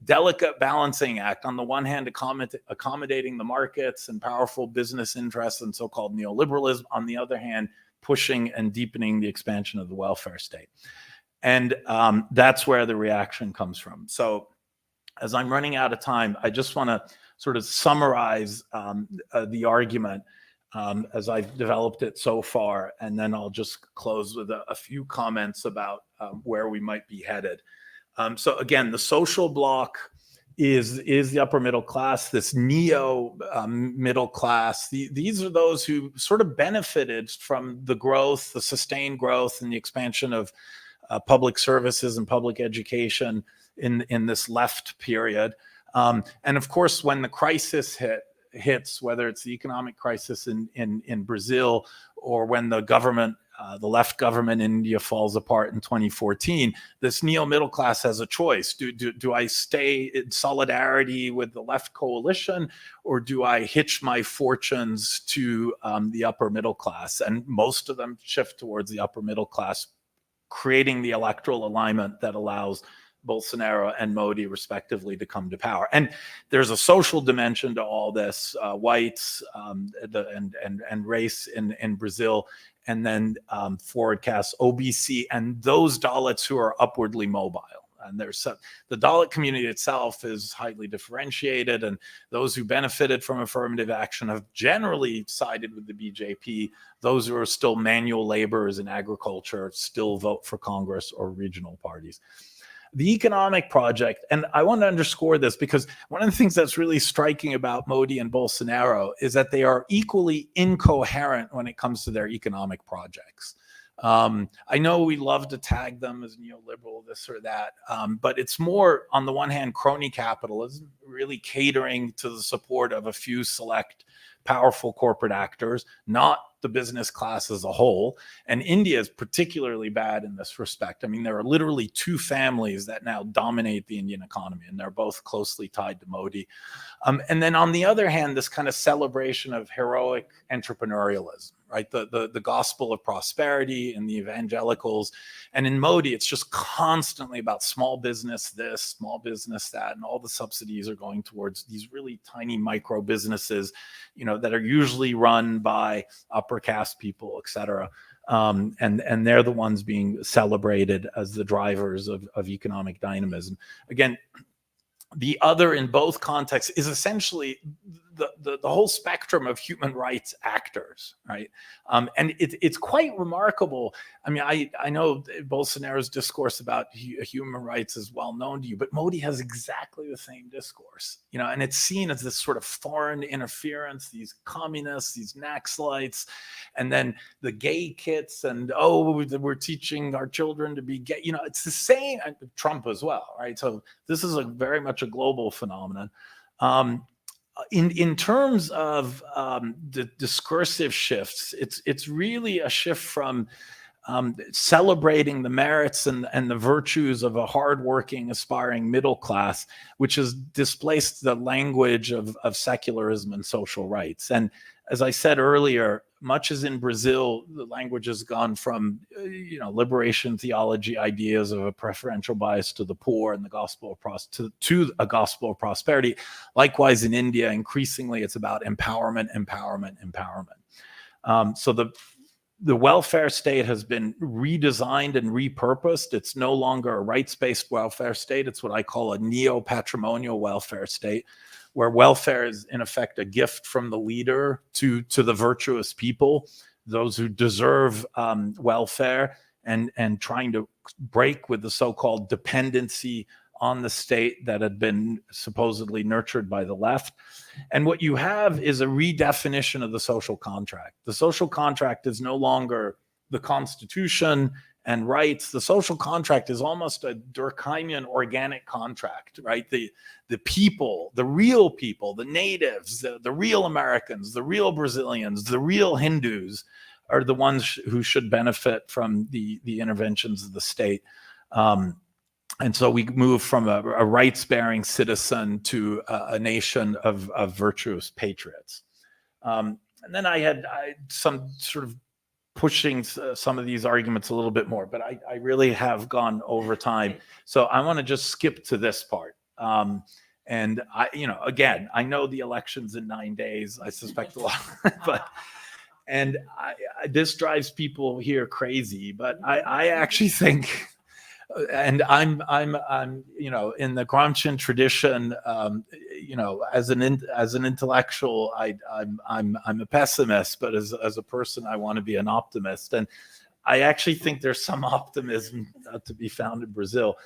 delicate balancing act, on the one hand, accommodating the markets and powerful business interests and so-called neoliberalism, on the other hand, pushing and deepening the expansion of the welfare state. And that's where the reaction comes from. So as I'm running out of time, I just want to sort of summarize the argument as I've developed it so far, and then I'll just close with a few comments about where we might be headed. So again, the social bloc is the upper middle class, this neo middle class. These are those who sort of benefited from the growth, the sustained growth, and the expansion of public services and public education in this left period. And of course, when the crisis hits, whether it's the economic crisis in Brazil or when the government, the left government in India falls apart in 2014, this neo-middle class has a choice. Do I stay in solidarity with the left coalition, or do I hitch my fortunes to the upper middle class? And most of them shift towards the upper middle class, creating the electoral alignment that allows Bolsonaro and Modi, respectively, to come to power. And there's a social dimension to all this: whites and race in Brazil, and then forward cast OBC and those Dalits who are upwardly mobile. And there's the Dalit community itself is highly differentiated, and those who benefited from affirmative action have generally sided with the BJP. Those who are still manual laborers in agriculture still vote for Congress or regional parties. The economic project, and I want to underscore this because one of the things that's really striking about Modi and Bolsonaro is that they are equally incoherent when it comes to their economic projects. I know we love to tag them as neoliberal, this or that, but it's more, on the one hand, crony capitalism, really catering to the support of a few select powerful corporate actors, not the business class as a whole. And India is particularly bad in this respect. I mean, there are literally two families that now dominate the Indian economy, and they're both closely tied to Modi. And then on the other hand, this kind of celebration of heroic entrepreneurialism, right? The gospel of prosperity in the evangelicals. And in Modi, it's just constantly about small business this, small business that, and all the subsidies are going towards these really tiny micro businesses, you know, that are usually run by upper caste people, et cetera. And they're the ones being celebrated as the drivers of economic dynamism. Again, the other in both contexts is essentially the whole spectrum of human rights actors, right? And it's quite remarkable. I mean, I know Bolsonaro's discourse about human rights is well known to you, but Modi has exactly the same discourse, you know, and it's seen as this sort of foreign interference, these communists, these Naxalites, and then the gay kits, and we're teaching our children to be gay. You know, it's the same, and Trump as well, right? So this is very much a global phenomenon. In terms of the discursive shifts, it's really a shift from celebrating the merits and the virtues of a hardworking, aspiring middle class, which has displaced the language of secularism and social rights. And as I said earlier, much as in Brazil, the language has gone from, liberation theology ideas of a preferential bias to the poor and the gospel of to a gospel of prosperity. Likewise, in India, increasingly, it's about empowerment. So the welfare state has been redesigned and repurposed. It's no longer a rights-based welfare state. It's what I call a neo-patrimonial welfare state, where welfare is, in effect, a gift from the leader to the virtuous people, those who deserve welfare, and trying to break with the so-called dependency on the state that had been supposedly nurtured by the left. And what you have is a redefinition of the social contract. The social contract is no longer the Constitution and rights, the social contract is almost a Durkheimian organic contract, right? The people, the real people, the natives, the real Americans, the real Brazilians, the real Hindus are the ones who should benefit from the interventions of the state. And so we move from a rights-bearing citizen to a nation of virtuous patriots. And then I had some sort of pushing some of these arguments a little bit more, but I really have gone over time. So I want to just skip to this part. And again, I know the election's in 9 days. I suspect a lot, this drives people here crazy. But I actually think, and I'm in the Gramscian tradition, as an intellectual, I'm a pessimist, but as a person, I want to be an optimist. And I actually think there's some optimism to be found in Brazil.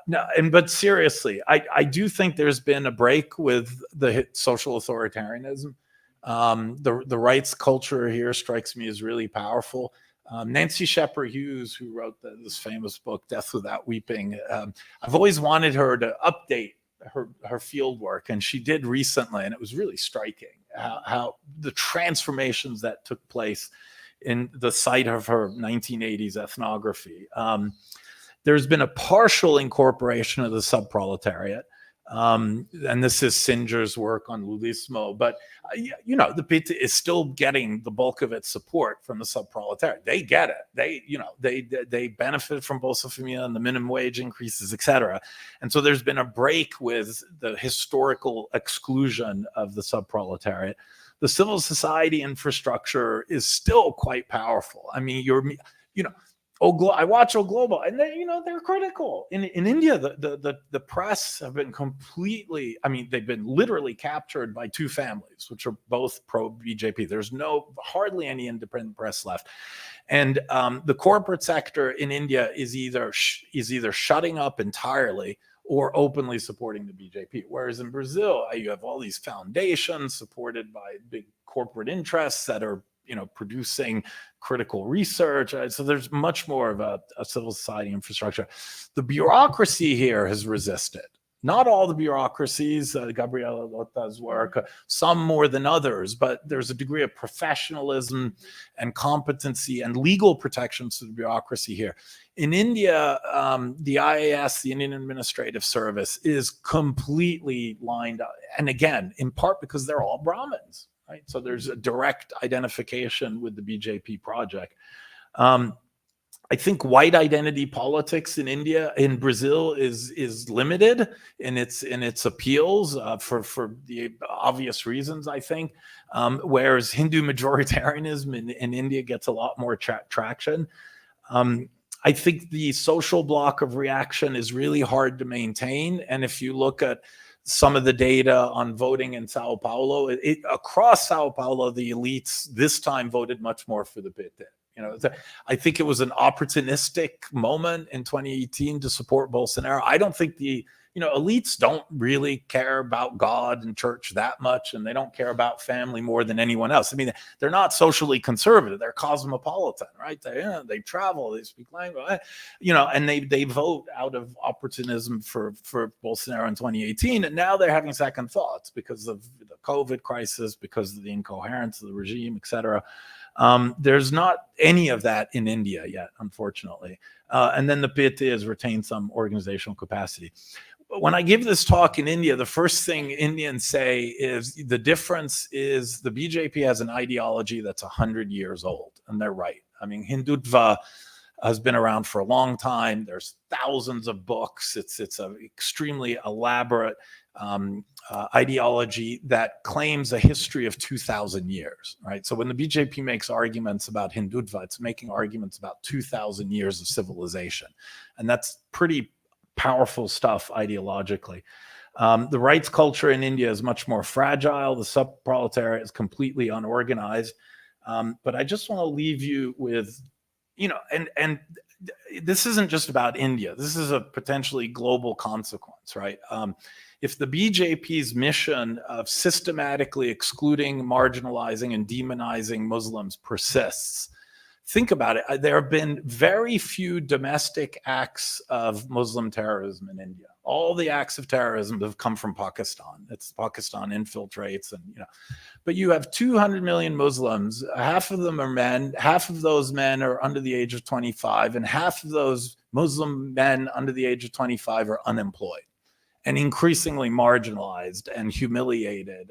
But seriously, I do think there's been a break with the social authoritarianism. The rights culture here strikes me as really powerful. Nancy Shepherd Hughes, who wrote this famous book, Death Without Weeping, I've always wanted her to update her field work, and she did recently, and it was really striking how the transformations that took place in the site of her 1980s ethnography. There's been a partial incorporation of the subproletariat. And this is Singer's work on Lulismo, but the PT is still getting the bulk of its support from the subproletariat. They get it. They benefit from Bolsa Família and the minimum wage increases, etc. And so there's been a break with the historical exclusion of the subproletariat. The civil society infrastructure is still quite powerful. I mean, I watch O Globo, and they're critical. In India, the press have been completely, they've been literally captured by two families, which are both pro-BJP. There's hardly any independent press left. And the corporate sector in India is either shutting up entirely or openly supporting the BJP. Whereas in Brazil, you have all these foundations supported by big corporate interests that are producing critical research. So there's much more of a civil society infrastructure. The bureaucracy here has resisted. Not all the bureaucracies, Gabriela Lota's work, some more than others, but there's a degree of professionalism and competency and legal protections to the bureaucracy here. In India, the IAS, the Indian Administrative Service, is completely lined up. And again, in part because they're all Brahmins. Right? So there's a direct identification with the BJP project. I think white identity politics in Brazil is limited in its appeals for the obvious reasons, I think. Whereas Hindu majoritarianism in India gets a lot more traction. I think the social bloc of reaction is really hard to maintain. And if you look at some of the data on voting in Sao Paulo, across Sao Paulo, the elites this time voted much more for the PT. I think it was an opportunistic moment in 2018 to support Bolsonaro. I don't think the elites don't really care about God and church that much, and they don't care about family more than anyone else. I mean, they're not socially conservative; they're cosmopolitan, right? They travel, they speak language, and they vote out of opportunism for Bolsonaro in 2018, and now they're having second thoughts because of the COVID crisis, because of the incoherence of the regime, etc. There's not any of that in India yet, unfortunately. And then the PT has retained some organizational capacity. When I give this talk in India, the first thing Indians say is the difference is the BJP has an ideology that's 100 years old, and they're right. I mean, Hindutva has been around for a long time. There's thousands of books. It's an extremely elaborate ideology that claims a history of 2,000 years, right? So when the BJP makes arguments about Hindutva, it's making arguments about 2,000 years of civilization. And that's pretty powerful stuff ideologically. The rights culture in India is much more fragile. The subproletariat is completely unorganized. But I just want to leave you with, and this isn't just about India. This is a potentially global consequence, right? If the BJP's mission of systematically excluding, marginalizing, and demonizing Muslims persists, think about it, there have been very few domestic acts of Muslim terrorism in India. All the acts of terrorism have come from Pakistan. It's Pakistan infiltrates, and but you have 200 million Muslims. Half of them are men. Half of those men are under the age of 25, and half of those Muslim men under the age of 25 are unemployed and increasingly marginalized and humiliated.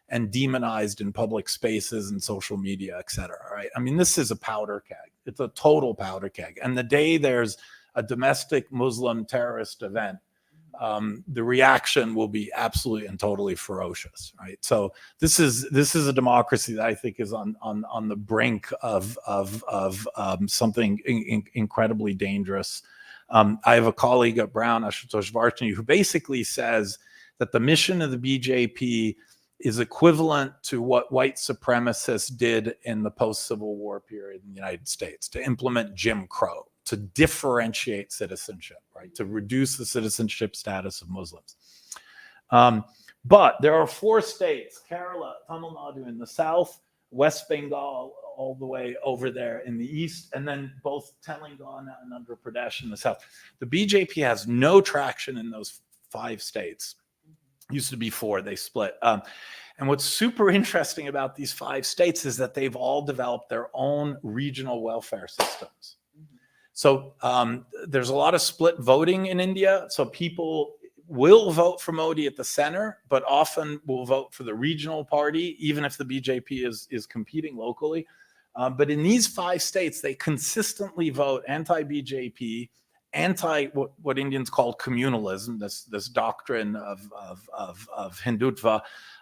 And demonized in public spaces and social media, et cetera, right? I mean, this is a powder keg. It's a total powder keg. And the day there's a domestic Muslim terrorist event, the reaction will be absolutely and totally ferocious, right? So this is a democracy that I think is on the brink of something incredibly dangerous. I have a colleague at Brown, Ashutosh Varshney, who basically says that the mission of the BJP is equivalent to what white supremacists did in the post-Civil War period in the United States, to implement Jim Crow, to differentiate citizenship, right? To reduce the citizenship status of Muslims. But there are 4 states, Kerala, Tamil Nadu in the south, West Bengal all the way over there in the east, and then both Telangana and Andhra Pradesh in the south. The BJP has no traction in those 5 states. Used to be 4, they split. And what's super interesting about these 5 states is that they've all developed their own regional welfare systems. So there's a lot of split voting in India. So people will vote for Modi at the center, but often will vote for the regional party, even if the BJP is competing locally. But in these 5 states, they consistently vote anti-BJP, anti what Indians call communalism, this doctrine of Hindutva,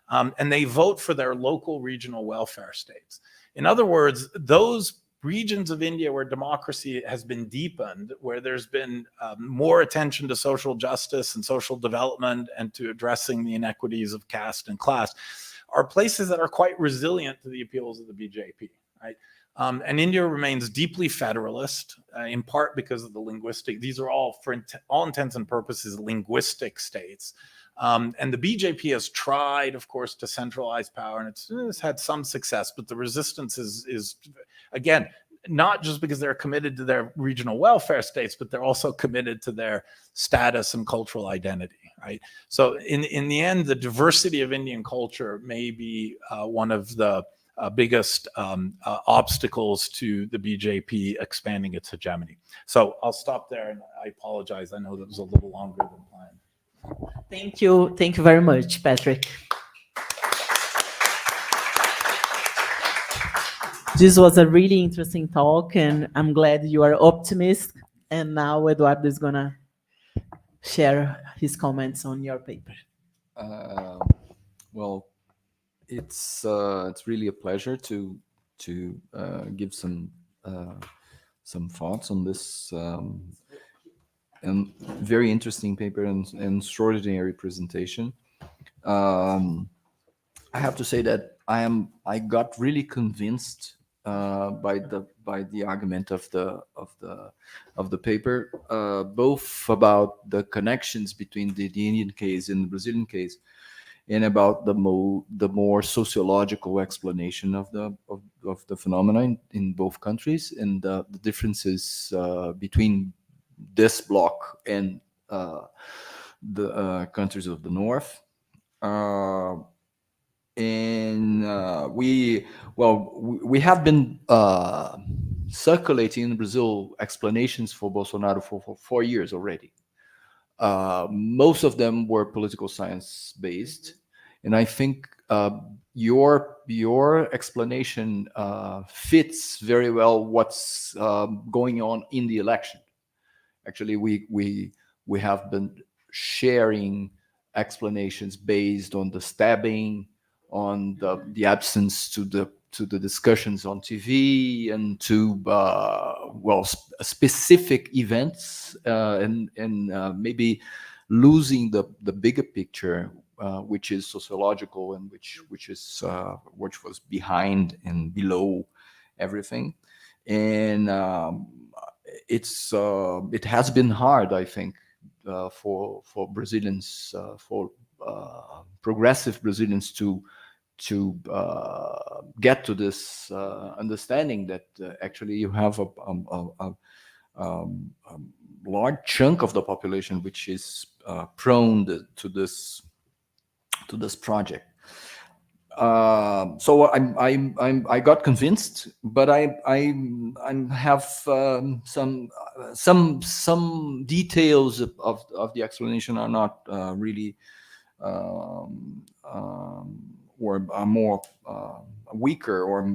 and they vote for their local regional welfare states. In other words, those regions of India where democracy has been deepened, where there's been more attention to social justice and social development and to addressing the inequities of caste and class, are places that are quite resilient to the appeals of the BJP, right? And India remains deeply federalist, in part because of the linguistic. These are all, for all intents and purposes, linguistic states. And the BJP has tried, of course, to centralize power, and it's had some success. But the resistance is again, not just because they're committed to their regional welfare states, but they're also committed to their status and cultural identity, right? So in the end, the diversity of Indian culture may be one of the biggest obstacles to the BJP expanding its hegemony. So I'll stop there, and I apologize. I know that was a little longer than planned. Thank you very much, Patrick. This was a really interesting talk, and I'm glad you are optimist. And now Eduardo is gonna share his comments on your paper. Well, it's really a pleasure to give some thoughts on this and very interesting paper and extraordinary presentation. I have to say that I got really convinced by the argument of the paper, both about the connections between the Indian case and the Brazilian case, and about the more sociological explanation of the phenomenon in both countries, and the differences between this bloc and the countries of the north. We have been circulating in Brazil explanations for Bolsonaro for 4 years already. Most of them were political science based, and I think your explanation fits very well what's going on in the election. Actually, we have been sharing explanations based on the stabbing, on the absence to the discussions on TV, and to specific events, and maybe losing the bigger picture, which is sociological, and which was behind and below everything. And it has been hard, I think, for Brazilians, for progressive Brazilians to get to this understanding that actually you have a large chunk of the population which is prone to this project. So I got convinced, but I have some details of the explanation are not really or are more weaker or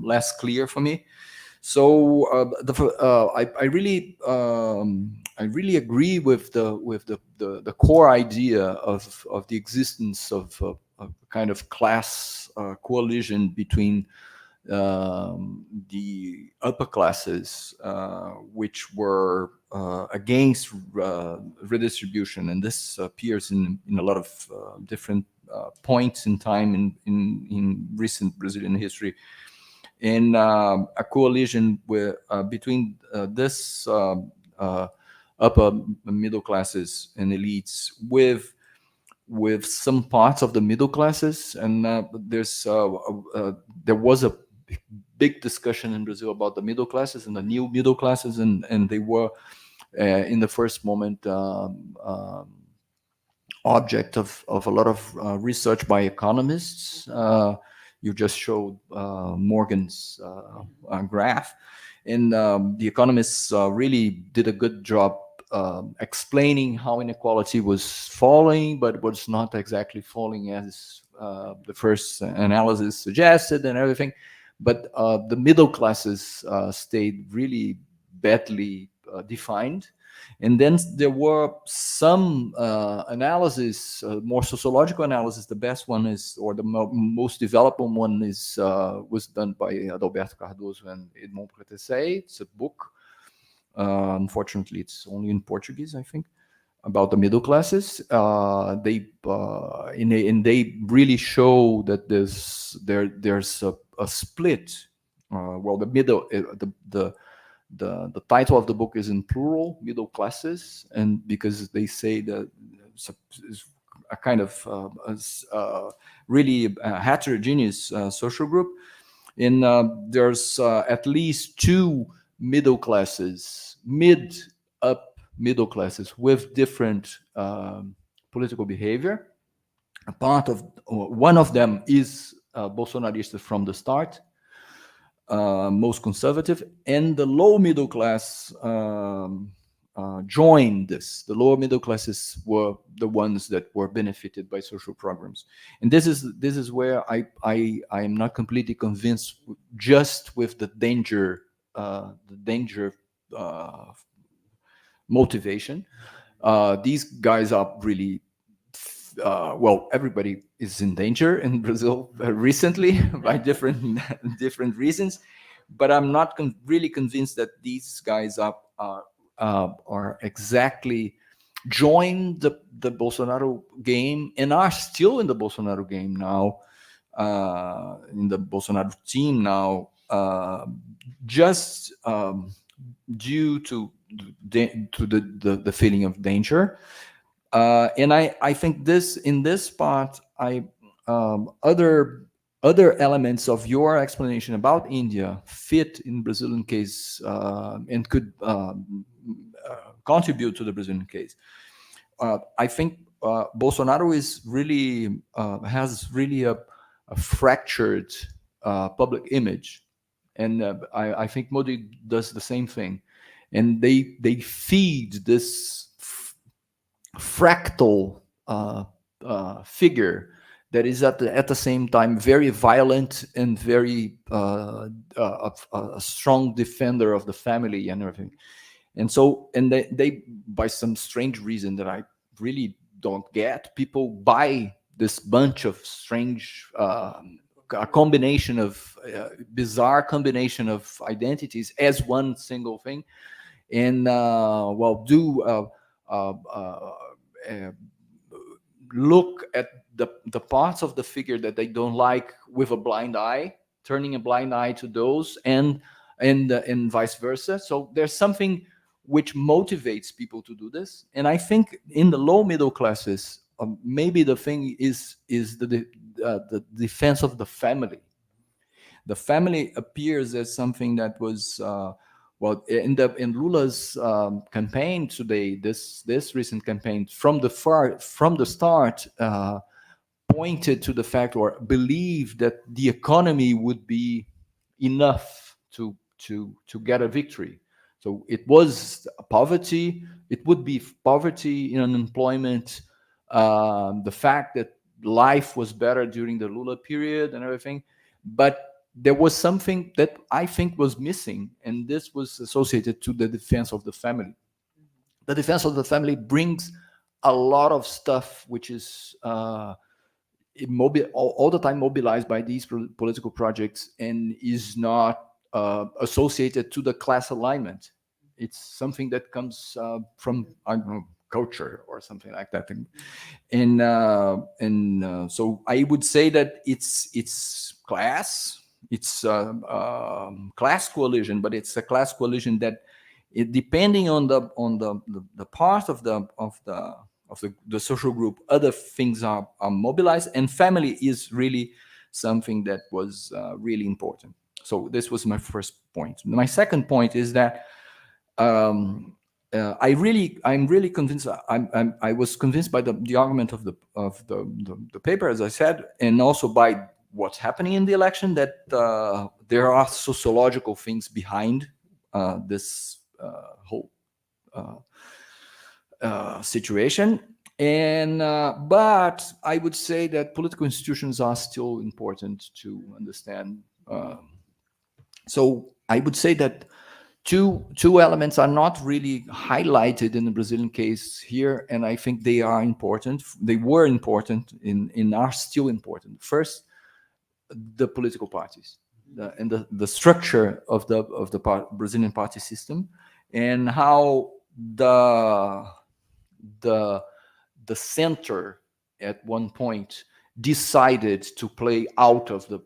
less clear for me. So I really agree with the core idea of the existence of a kind of class coalition between the upper classes, which were against redistribution, and this appears in a lot of different points in time in recent Brazilian history. In a coalition between this upper middle classes and elites with some parts of the middle classes, and there was a big discussion in Brazil about the middle classes and the new middle classes, and they were in the first moment object of a lot of research by economists. You just showed Morgan's graph, and the economists really did a good job explaining how inequality was falling, but was not exactly falling as the first analysis suggested and everything. But the middle classes stayed really badly defined. And then there were some analysis, more sociological analysis. The best one is, or the most developed one is, was done by Adalberto Cardoso and Edmond Pretessay. It's a book. Unfortunately, it's only in Portuguese, I think, about the middle classes. They really show that there's a split. Well, the middle, the title of the book is in plural, middle classes, and because they say that it's a kind of really heterogeneous social group, and there's at least two middle classes, up middle classes with different political behavior. One of them is Bolsonarista from the start, most conservative, and the low middle class joined this. The lower middle classes were the ones that were benefited by social programs, and this is where I am not completely convinced just with the danger motivation. These guys are really well, everybody is in danger in Brazil recently by different reasons, but I'm not really convinced that these guys are exactly joined the Bolsonaro game and are still in the Bolsonaro game now, in the Bolsonaro team now, just due to the feeling of danger. And I think in this part, other elements of your explanation about India fit in Brazilian case and could contribute to the Brazilian case. I think Bolsonaro is really has really a fractured public image, and I think Modi does the same thing, and they feed this fractal figure that is at the same time very violent and very a strong defender of the family and everything. And so, and they by some strange reason that I really don't get, people buy this bunch of strange a combination of bizarre combination of identities as one single thing, and look at the parts of the figure that they don't like with a blind eye, turning a blind eye to those, and vice versa. So there's something which motivates people to do this, and I think in the low middle classes, maybe the thing is the defense of the family. The family appears as something that was well in Lula's campaign today. This recent campaign from the start pointed to the fact or believed that the economy would be enough to get a victory. So it was poverty. It would be poverty, unemployment, the fact that life was better during the Lula period and everything. But there was something that I think was missing, and this was associated to the defense of the family. The defense of the family brings a lot of stuff which is all the time mobilized by these political projects and is not associated to the class alignment. It's something that comes from, I don't know, culture or something like that. So I would say that it's class. It's class coalition, but it's a class coalition that, depending on the part of the social group, other things are mobilized, and family is really something that was really important. So this was my first point. My second point is that I'm really convinced. I was convinced by the argument of the paper, as I said, and also by what's happening in the election, that there are sociological things behind this whole situation. And but I would say that political institutions are still important to understand. So I would say that two elements are not really highlighted in the Brazilian case here, and I think they are important. They were important and are still important. First, the political parties and the structure of the Brazilian party system, and how the center at one point decided to play out of the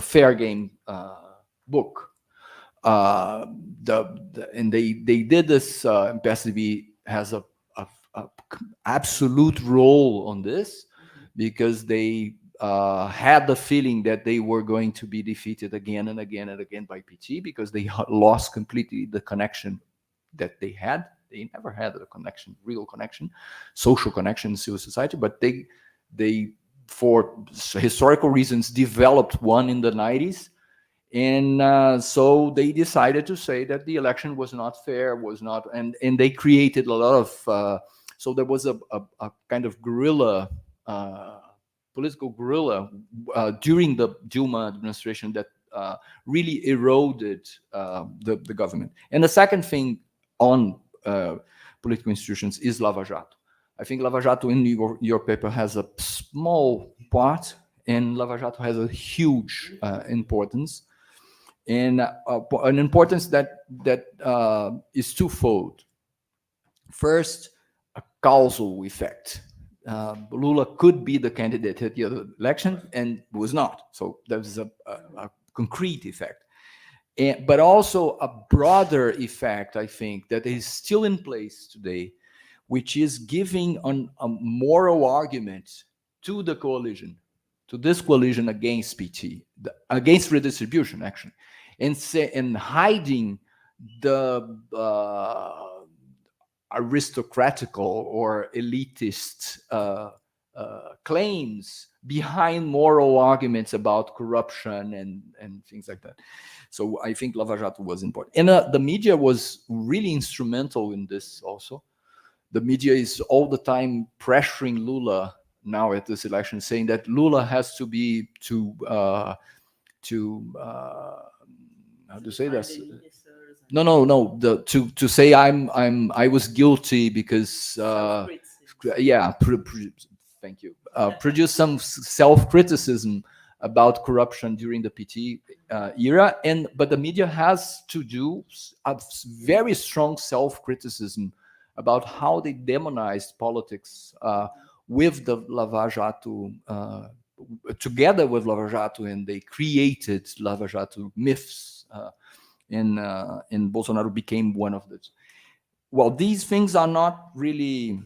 fair game book. And they did this. PSDB has a absolute role on this, because they had the feeling that they were going to be defeated again and again and again by PT, because they lost completely the connection that they had. They never had a connection, real connection, social connection in civil society, but they for historical reasons developed one in the 90s. And so they decided to say that the election was not fair, and they created a lot of so there was a kind of guerrilla, political guerrilla during the Dilma administration that really eroded the government. And the second thing on political institutions is Lava Jato. I think Lava Jato in your paper has a small part, and Lava Jato has a huge importance, and an importance that is twofold. First, a causal effect. Lula could be the candidate at the other election and was not. So there's a concrete effect. But also a broader effect, I think, that is still in place today, which is giving a moral argument to the coalition, to this coalition against PT, against redistribution, actually, and hiding the aristocratical or elitist claims behind moral arguments about corruption and things like that. So I think Lava Jato was important. And the media was really instrumental in this also. The media is all the time pressuring Lula now at this election, saying that Lula has to be how to say this? No. To say I was guilty because thank you. Produce some self-criticism about corruption during the PT era, but the media has to do a very strong self-criticism about how they demonized politics with the Lava Jato, together with Lava Jato, and they created Lava Jato myths, and Bolsonaro became one of those. Well, these things are not really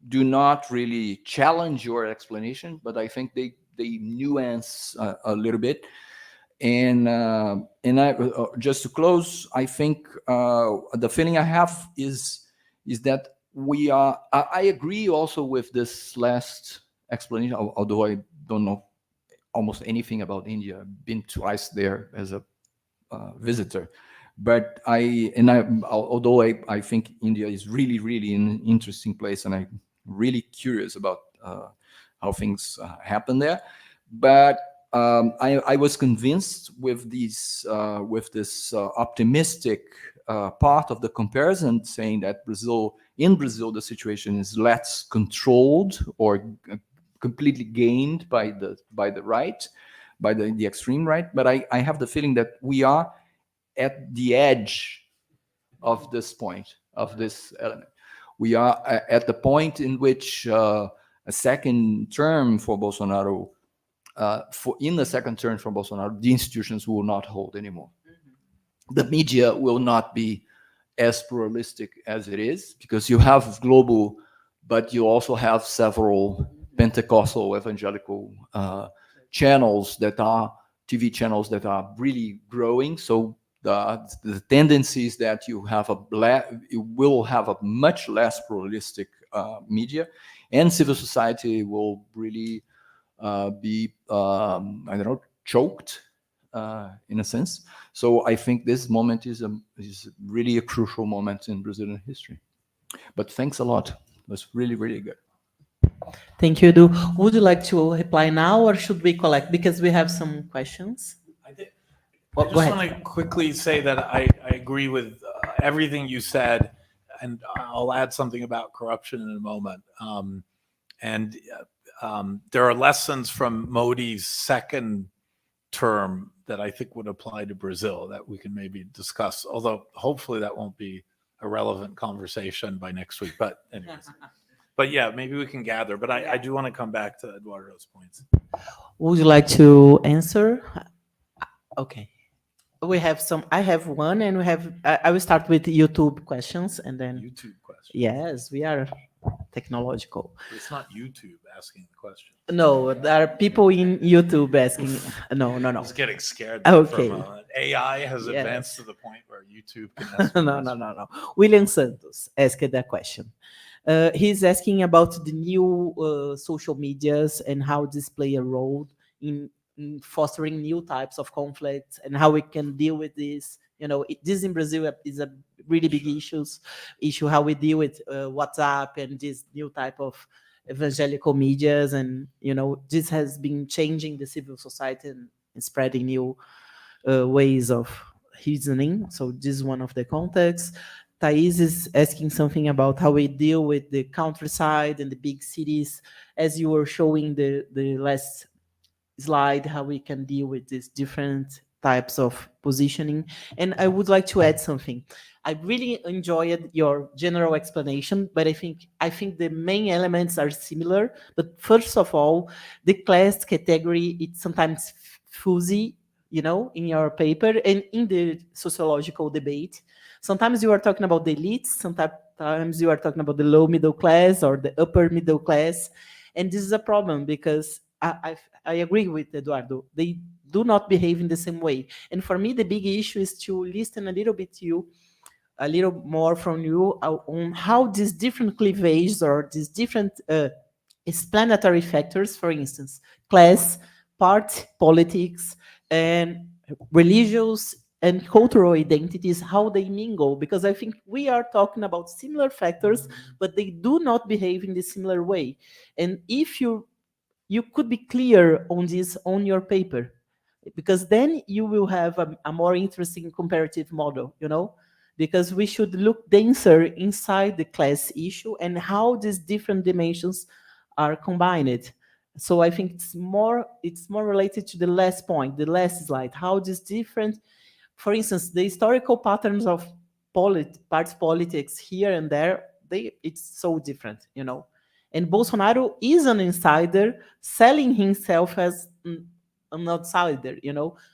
do not really challenge your explanation, but I think they nuance a little bit. And I just to close, I think the feeling I have is that we are. I agree also with this last explanation, although I don't know almost anything about India. I've been twice there as a visitor, but although I think India is really really an interesting place, and I'm really curious about how things happen there. But I was convinced with this optimistic part of the comparison, saying that in Brazil the situation is less controlled or completely gained by the right, by the extreme right. But I have the feeling that we are at the edge of this point, of this element. We are at the point in which a second term for Bolsonaro, in the second term for Bolsonaro, the institutions will not hold anymore. The media will not be as pluralistic as it is, because you have global, but you also have several Pentecostal evangelical channels that are TV channels that are really growing. So the tendency is that you will have a much less pluralistic media, and civil society will really be I don't know, choked in a sense. So I think this moment is really a crucial moment in Brazilian history. But thanks a lot. It was really really good. Thank you, Edu. Would you like to reply now, or should we collect? Because we have some questions. I think Well, I go just ahead. want to quickly say that I agree with everything you said, and I'll add something about corruption in a moment. There are lessons from Modi's second term that I think would apply to Brazil that we can maybe discuss, although hopefully that won't be a relevant conversation by next week. But anyways, but yeah, maybe we can gather. But I do want to come back to Eduardo's points. Would you like to answer? Okay. We have some. I have one, and we have. I will start with YouTube questions, and then. YouTube question. Yes, we are technological. It's not YouTube asking the question. No, there are people in YouTube asking. No. I was getting scared. Okay. AI has Yes. advanced to the point where YouTube can ask. No. William Santos asked that question. He's asking about the new social medias and how this play a role in fostering new types of conflicts, and how we can deal with this. This in Brazil is a really big issue how we deal with WhatsApp and this new type of evangelical medias, and this has been changing the civil society and spreading new ways of reasoning. So this is one of the contexts. Thais is asking something about how we deal with the countryside and the big cities, as you were showing the last slide, how we can deal with these different types of positioning. And I would like to add something. I really enjoyed your general explanation, but I think the main elements are similar. But first of all, the class category, it's sometimes fuzzy, in your paper and in the sociological debate. Sometimes you are talking about the elites, sometimes you are talking about the low middle class or the upper middle class. And this is a problem, because I agree with Eduardo. They do not behave in the same way. And for me, the big issue is to listen a little more from you on how these different cleavages or these different explanatory factors, for instance, class, party politics, and religious and cultural identities, how they mingle. Because I think we are talking about similar factors, but they do not behave in the similar way. And if you could be clear on this on your paper, because then you will have a more interesting comparative model, because we should look denser inside the class issue and how these different dimensions are combined. So I think it's more related to the last point, the last slide, how these different, for instance, the historical patterns of party politics here and there, it's so different, And Bolsonaro is an insider selling himself as an outsider,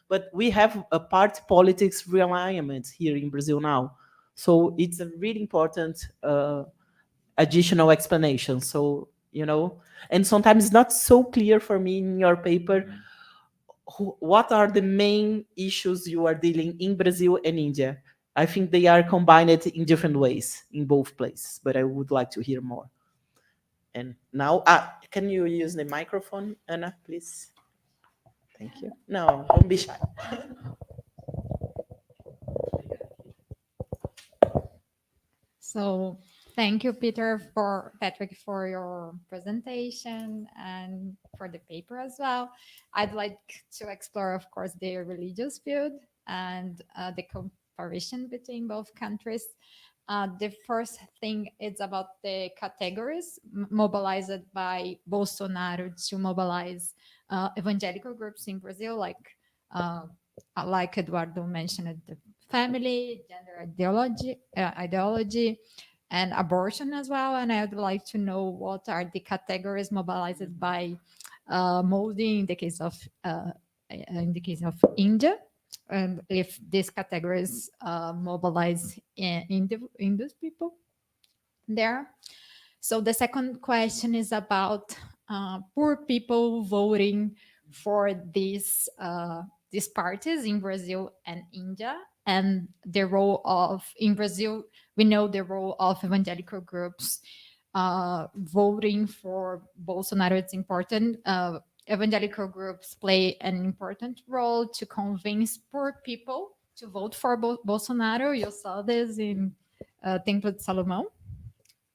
But we have a party politics realignment here in Brazil now. So it's a really important additional explanation. So, and sometimes it's not so clear for me in your paper, what are the main issues you are dealing in Brazil and India? I think they are combined in different ways in both places, but I would like to hear more. And now, can you use the microphone, Anna, please? Thank you. No, don't be shy. So thank you, Patrick, for your presentation and for the paper as well. I'd like to explore, of course, the religious field and the comparison between both countries. The first thing is about the categories mobilized by Bolsonaro to mobilize evangelical groups in Brazil, like Eduardo mentioned, the family, gender ideology, and abortion as well. And I would like to know what are the categories mobilized by Modi in the case of India, and if these categories mobilize in those people there. So the second question is about poor people voting for these parties in Brazil and India, and the role of, in Brazil, we know the role of evangelical groups voting for Bolsonaro. It's important. Evangelical groups play an important role to convince poor people to vote for Bolsonaro. You saw this in Templo de Salomão.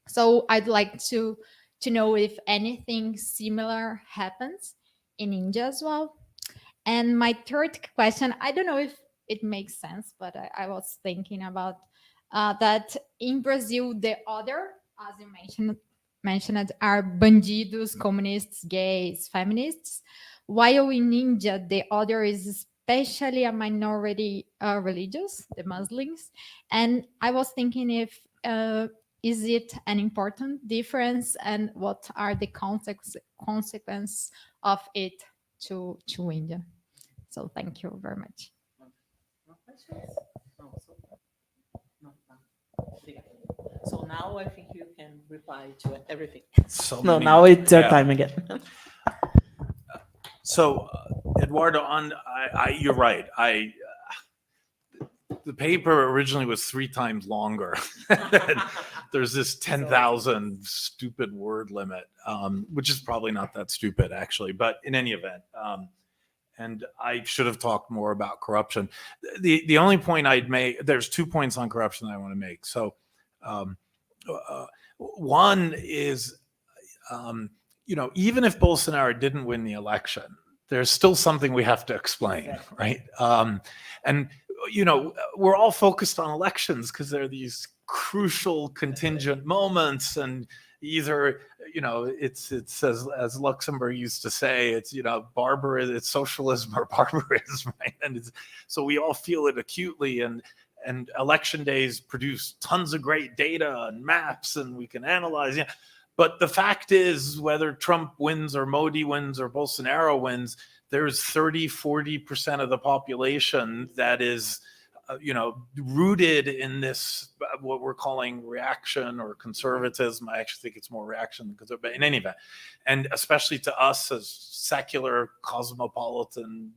So I'd like to know if anything similar happens in India as well. And my third question, I don't know if it makes sense, but I was thinking about that in Brazil, the other, as you mentioned, are bandidos, communists, gays, feminists, while in India, the other is especially a minority religious, the Muslims. And I was thinking if is it an important difference, and what are the consequences of it to India? So thank you very much. So now I think you can reply to everything. Many, now it's your time again. So, Eduardo, you're right. The paper originally was 3 times longer. There's this 10,000 stupid word limit, which is probably not that stupid, actually. But in any event, and I should have talked more about corruption. The only point I'd make, there's 2 points on corruption that I want to make. So one is, even if Bolsonaro didn't win the election, there's still something we have to explain, right? And we're all focused on elections because they're these crucial contingent moments, and either it's as Luxembourg used to say, it's it's socialism or barbarism, right? And so we all feel it acutely, and election days produce tons of great data and maps, and we can analyze. But the fact is, whether Trump wins or Modi wins or Bolsonaro wins, there's 30-40% of the population that is rooted in this, what we're calling reaction or conservatism. I actually think it's more reaction, but in any event, and especially to us as secular cosmopolitan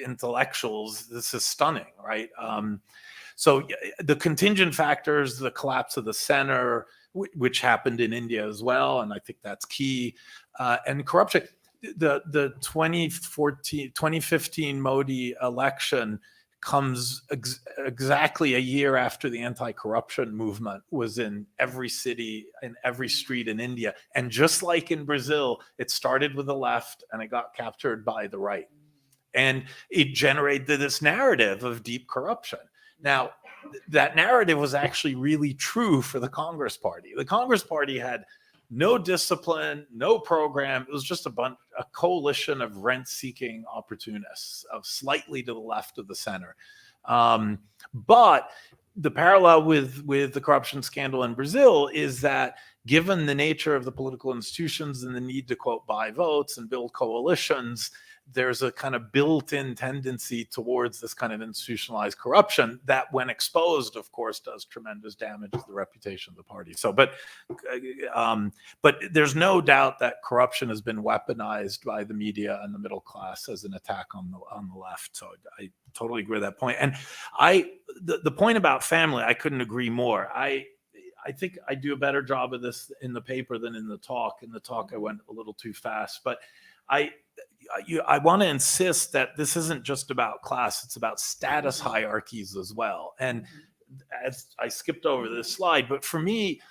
intellectuals, this is stunning, right? So the contingent factors, the collapse of the center, which happened in India as well, and I think that's key, and corruption. The 2015 Modi election comes exactly a year after the anti-corruption movement was in every city, in every street in India. And just like in Brazil, it started with the left and it got captured by the right. And it generated this narrative of deep corruption. Now, that narrative was actually really true for the Congress Party. The Congress Party had no discipline, no program. It was just a coalition of rent-seeking opportunists, of slightly to the left of the center. But the parallel with the corruption scandal in Brazil is that given the nature of the political institutions and the need to, quote, buy votes and build coalitions, there's a kind of built-in tendency towards this kind of institutionalized corruption that, when exposed, of course, does tremendous damage to the reputation of the party. So, but there's no doubt that corruption has been weaponized by the media and the middle class as an attack on the left. So I totally agree with that point. And the point about family, I couldn't agree more. I think I do a better job of this in the paper than in the talk. In the talk, I went a little too fast, but I want to insist that this isn't just about class, it's about status hierarchies as well. And as I skipped over this slide, but for me,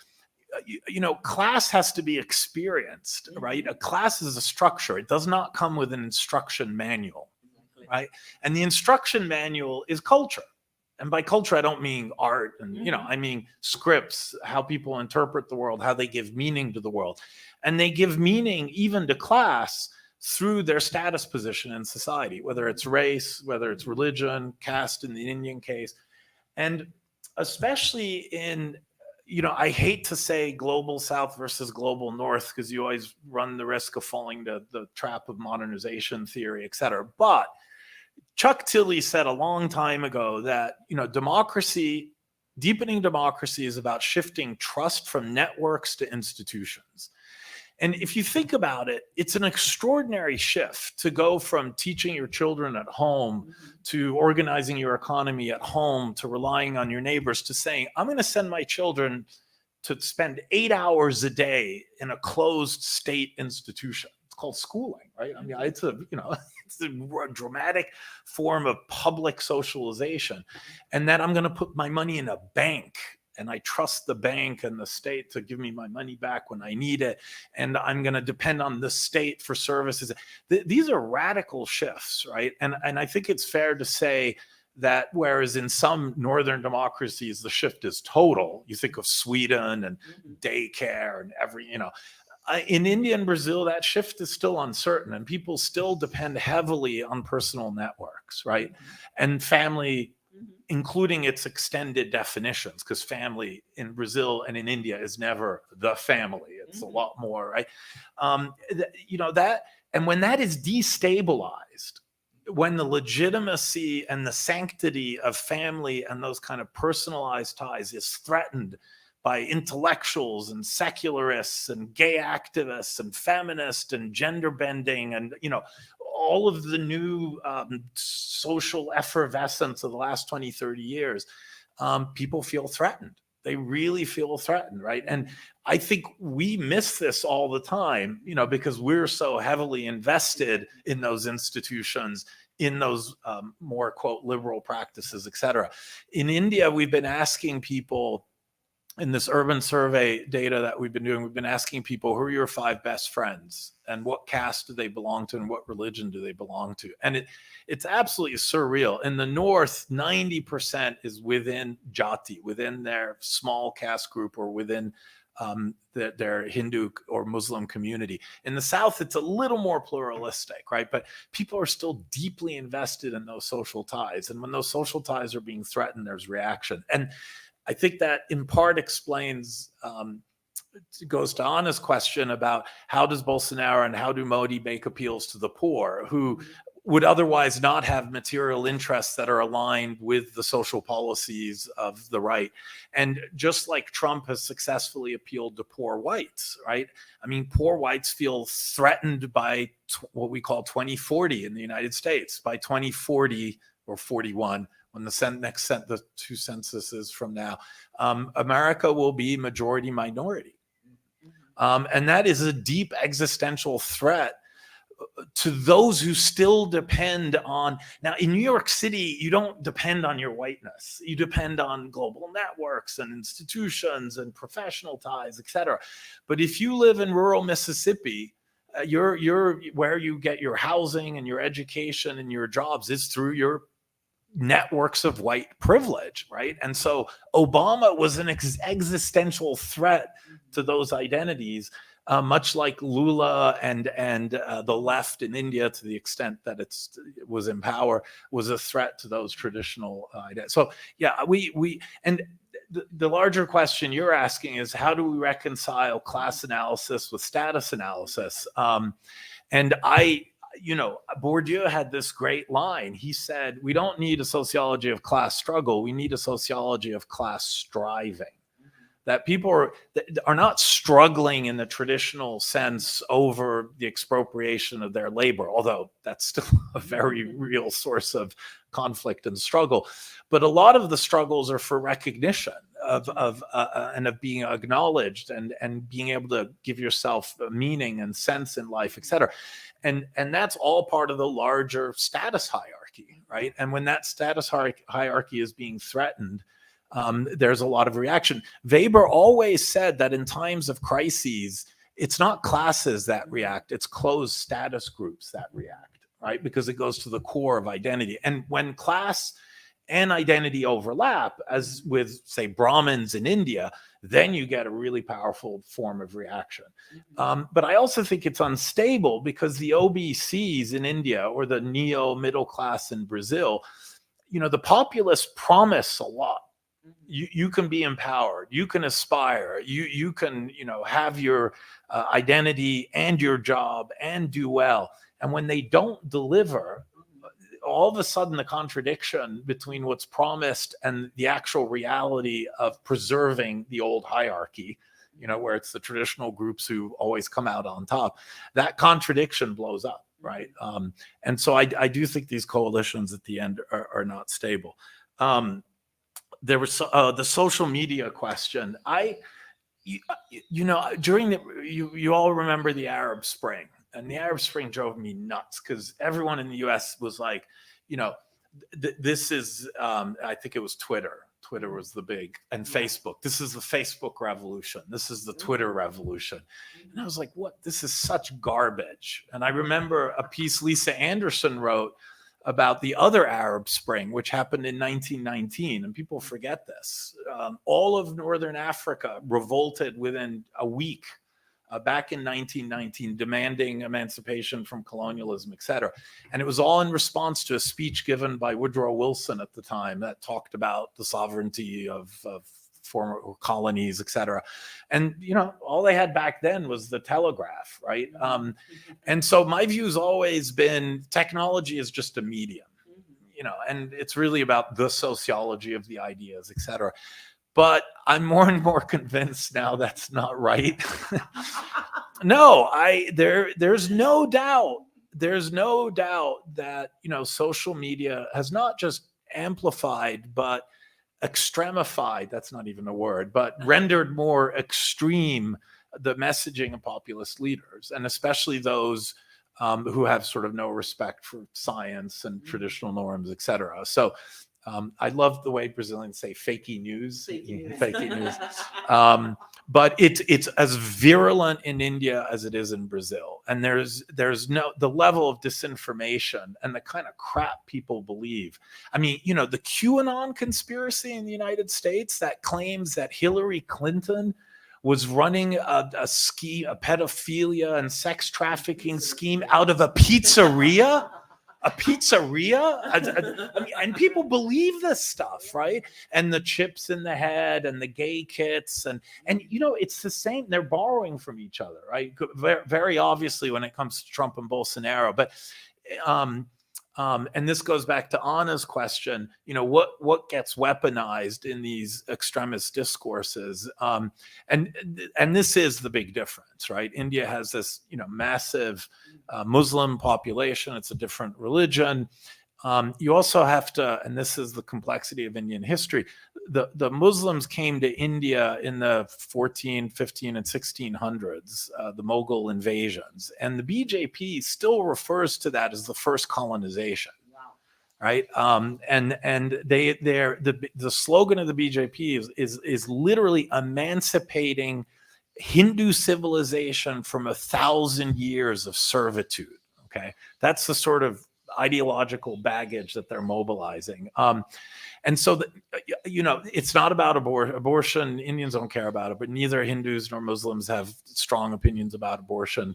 class has to be experienced, right? A class is a structure. It does not come with an instruction manual, right? And the instruction manual is culture. And by culture, I don't mean art, and I mean scripts, how people interpret the world, how they give meaning to the world. And they give meaning even to class through their status position in society, whether it's race, whether it's religion, caste in the Indian case. And especially in, I hate to say global South versus global North, because you always run the risk of falling to the trap of modernization theory, et cetera. But Chuck Tilley said a long time ago that, deepening democracy is about shifting trust from networks to institutions. And if you think about it, it's an extraordinary shift to go from teaching your children at home to organizing your economy at home to relying on your neighbors to saying, I'm going to send my children to spend 8 hours a day in a closed state institution. It's called schooling, right? I mean, it's a dramatic form of public socialization. And that I'm going to put my money in a bank, and I trust the bank and the state to give me my money back when I need it. And I'm going to depend on the state for services. These are radical shifts, right? And I think it's fair to say that whereas in some northern democracies, the shift is total. You think of Sweden and daycare and in India and Brazil, that shift is still uncertain, and people still depend heavily on personal networks, right? And family, including its extended definitions, because family in Brazil and in India is never the family. It's a lot more, right? And when that is destabilized, when the legitimacy and the sanctity of family and those kind of personalized ties is threatened by intellectuals and secularists and gay activists and feminists and gender bending and, all of the new social effervescence of the last 20, 30 years, people feel threatened. They really feel threatened, right? And I think we miss this all the time, because we're so heavily invested in those institutions, in those more, quote, liberal practices, et cetera. In India, we've been asking people, in this urban survey data that we've been doing, we've been asking people, who are your 5 best friends and what caste do they belong to and what religion do they belong to? And it's absolutely surreal. In the North, 90% is within Jati, within their small caste group or within their Hindu or Muslim community. In the South, it's a little more pluralistic, right? But people are still deeply invested in those social ties. And when those social ties are being threatened, there's reaction. And I think that in part explains, goes to Anna's question about how does Bolsonaro and how do Modi make appeals to the poor who would otherwise not have material interests that are aligned with the social policies of the right. And just like Trump has successfully appealed to poor whites, right? I mean, poor whites feel threatened by what we call 2040 in the United States. By 2040 or 41, when the 2 censuses from now, America will be majority minority. And that is a deep existential threat to those who still depend on, now in New York City, you don't depend on your whiteness. You depend on global networks and institutions and professional ties, et cetera. But if you live in rural Mississippi, you're where you get your housing and your education and your jobs is through your networks of white privilege, right? And so Obama was an existential threat to those identities, much like Lula and the left in India, to the extent that it was in power, was a threat to those traditional identities. So yeah, we and the larger question you're asking is, how do we reconcile class analysis with status analysis? And Bourdieu had this great line. He said, we don't need a sociology of class struggle. We need a sociology of class striving. That people are not struggling in the traditional sense over the expropriation of their labor, although that's still a very real source of conflict and struggle. But a lot of the struggles are for recognition and of being acknowledged and being able to give yourself a meaning and sense in life, et cetera. And that's all part of the larger status hierarchy, right? And when that status hierarchy is being threatened, there's a lot of reaction. Weber always said that in times of crises, it's not classes that react, it's closed status groups that react, right? Because it goes to the core of identity. And when class and identity overlap, as with, say, Brahmins in India, then you get a really powerful form of reaction. But I also think it's unstable because the OBCs in India or the neo-middle class in Brazil, the populists promise a lot. You can be empowered, you can aspire, you can have your identity and your job and do well. And when they don't deliver, all of a sudden the contradiction between what's promised and the actual reality of preserving the old hierarchy, where it's the traditional groups who always come out on top, that contradiction blows up, right? And so I do think these coalitions at the end are not stable. There was the social media question. You all remember the Arab Spring, and the Arab Spring drove me nuts because everyone in the U.S. was like, this is, I think it was Twitter. Twitter was the big, and Facebook. This is the Facebook revolution. This is the Twitter revolution. And I was like, what? This is such garbage. And I remember a piece Lisa Anderson wrote about the other Arab Spring, which happened in 1919, and people forget this. All of Northern Africa revolted within a week back in 1919, demanding emancipation from colonialism, et cetera. And it was all in response to a speech given by Woodrow Wilson at the time that talked about the sovereignty of former colonies, et cetera. And, all they had back then was the telegraph, right? And so my view's always been technology is just a medium, and it's really about the sociology of the ideas, et cetera. But I'm more and more convinced now that's not right. No, there's no doubt that, social media has not just amplified, but extremified, that's not even a word, but rendered more extreme the messaging of populist leaders, and especially those who have sort of no respect for science and traditional norms, et cetera. So I love the way Brazilians say fakey news. Fakey news. But it's as virulent in India as it is in Brazil. And there's the level of disinformation and the kind of crap people believe. I mean, the QAnon conspiracy in the United States that claims that Hillary Clinton was running a scheme, a pedophilia and sex trafficking scheme out of a pizzeria. And people believe this stuff, right? And the chips in the head and the gay kits and it's the same. They're borrowing from each other, right? Very obviously when it comes to Trump and Bolsonaro, but and this goes back to Anna's question, what gets weaponized in these extremist discourses? And this is the big difference, right? India has this, massive Muslim population. It's a different religion. You also have to, and this is the complexity of Indian history, the Muslims came to India in the 14, 15, and 1600s, the Mughal invasions. And the BJP still refers to that as the first colonization. Wow. Right? And the slogan of the BJP is literally emancipating Hindu civilization from 1,000 years of servitude. Okay. That's the sort of ideological baggage that they're mobilizing. And so, it's not about abortion. Indians don't care about it, but neither Hindus nor Muslims have strong opinions about abortion.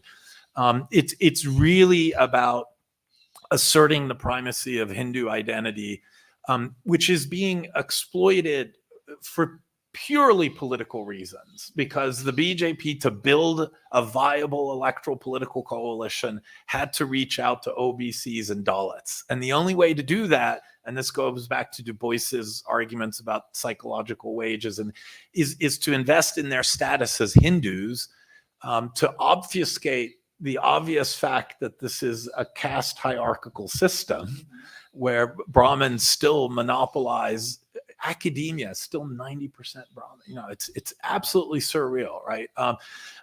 It's really about asserting the primacy of Hindu identity, which is being exploited for purely political reasons, because the BJP, to build a viable electoral political coalition, had to reach out to OBCs and Dalits. And the only way to do that, and this goes back to Du Bois's arguments about psychological wages, and is to invest in their status as Hindus, to obfuscate the obvious fact that this is a caste hierarchical system where Brahmins still monopolize academia, still 90% Brahmin. You know, it's absolutely surreal, right?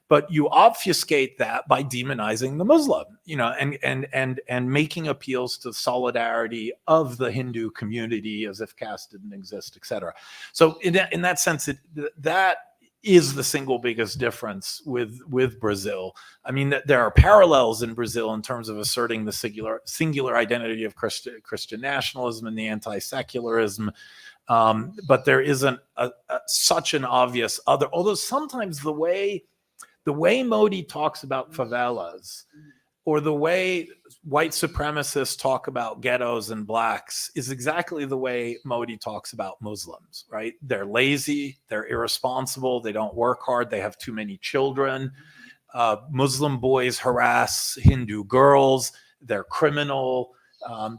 But you obfuscate that by demonizing the Muslim, you know, and making appeals to solidarity of the Hindu community as if caste didn't exist, etc. So in that sense, that is the single biggest difference with Brazil. I mean, there are parallels in Brazil in terms of asserting the singular identity of Christian nationalism and the anti-secularism. But there isn't such an obvious other, although sometimes the way Modi talks about favelas, or the way white supremacists talk about ghettos and blacks, is exactly the way Modi talks about Muslims, right? They're lazy, they're irresponsible, they don't work hard, they have too many children. Muslim boys harass Hindu girls, they're criminal,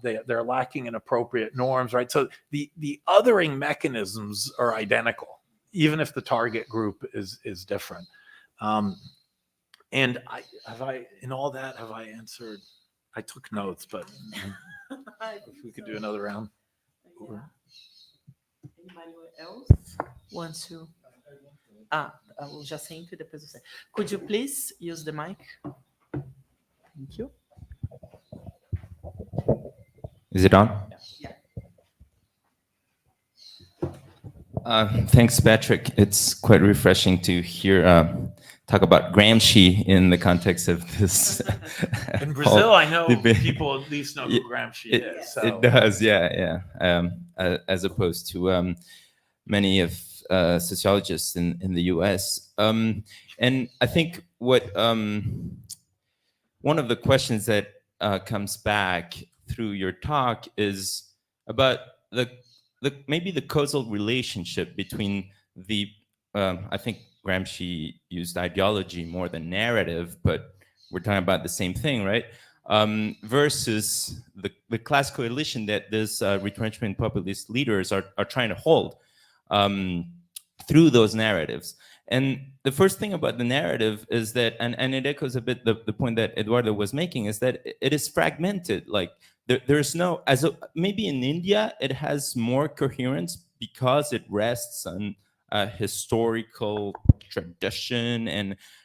they're lacking in appropriate norms, right? So the othering mechanisms are identical, even if the target group is different. And have I answered? I took notes, but if we could do another round. Yeah. Anybody else wants to? Eu já sento e depois você. Could you please use the mic? Thank you. Is it on? Yeah. Thanks, Patrick. It's quite refreshing to hear talk about Gramsci in the context of this. In Brazil, I know debate. People at least know who Gramsci is. So. It does, yeah. As opposed to many of sociologists in the U.S. And I think what one of the questions that comes back through your talk is about maybe the causal relationship between the I think Gramsci used ideology more than narrative, but we're talking about the same thing, right? Versus the class coalition that this retrenchment populist leaders are trying to hold through those narratives. And the first thing about the narrative is that, and it echoes a bit the point that Eduardo was making, is that it is fragmented. Like there's no, maybe in India, it has more coherence because it rests on historical tradition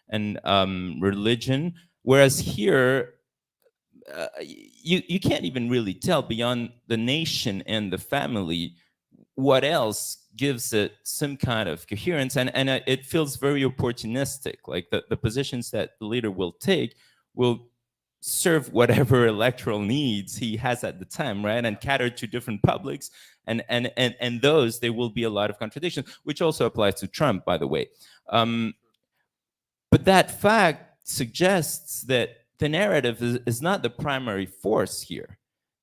and religion. Whereas here, you can't even really tell beyond the nation and the family what else gives it some kind of coherence, and it feels very opportunistic. Like the positions that the leader will take will serve whatever electoral needs he has at the time, right? And cater to different publics, and those there will be a lot of contradictions, which also applies to Trump, by the way. But that fact suggests that the narrative is not the primary force here.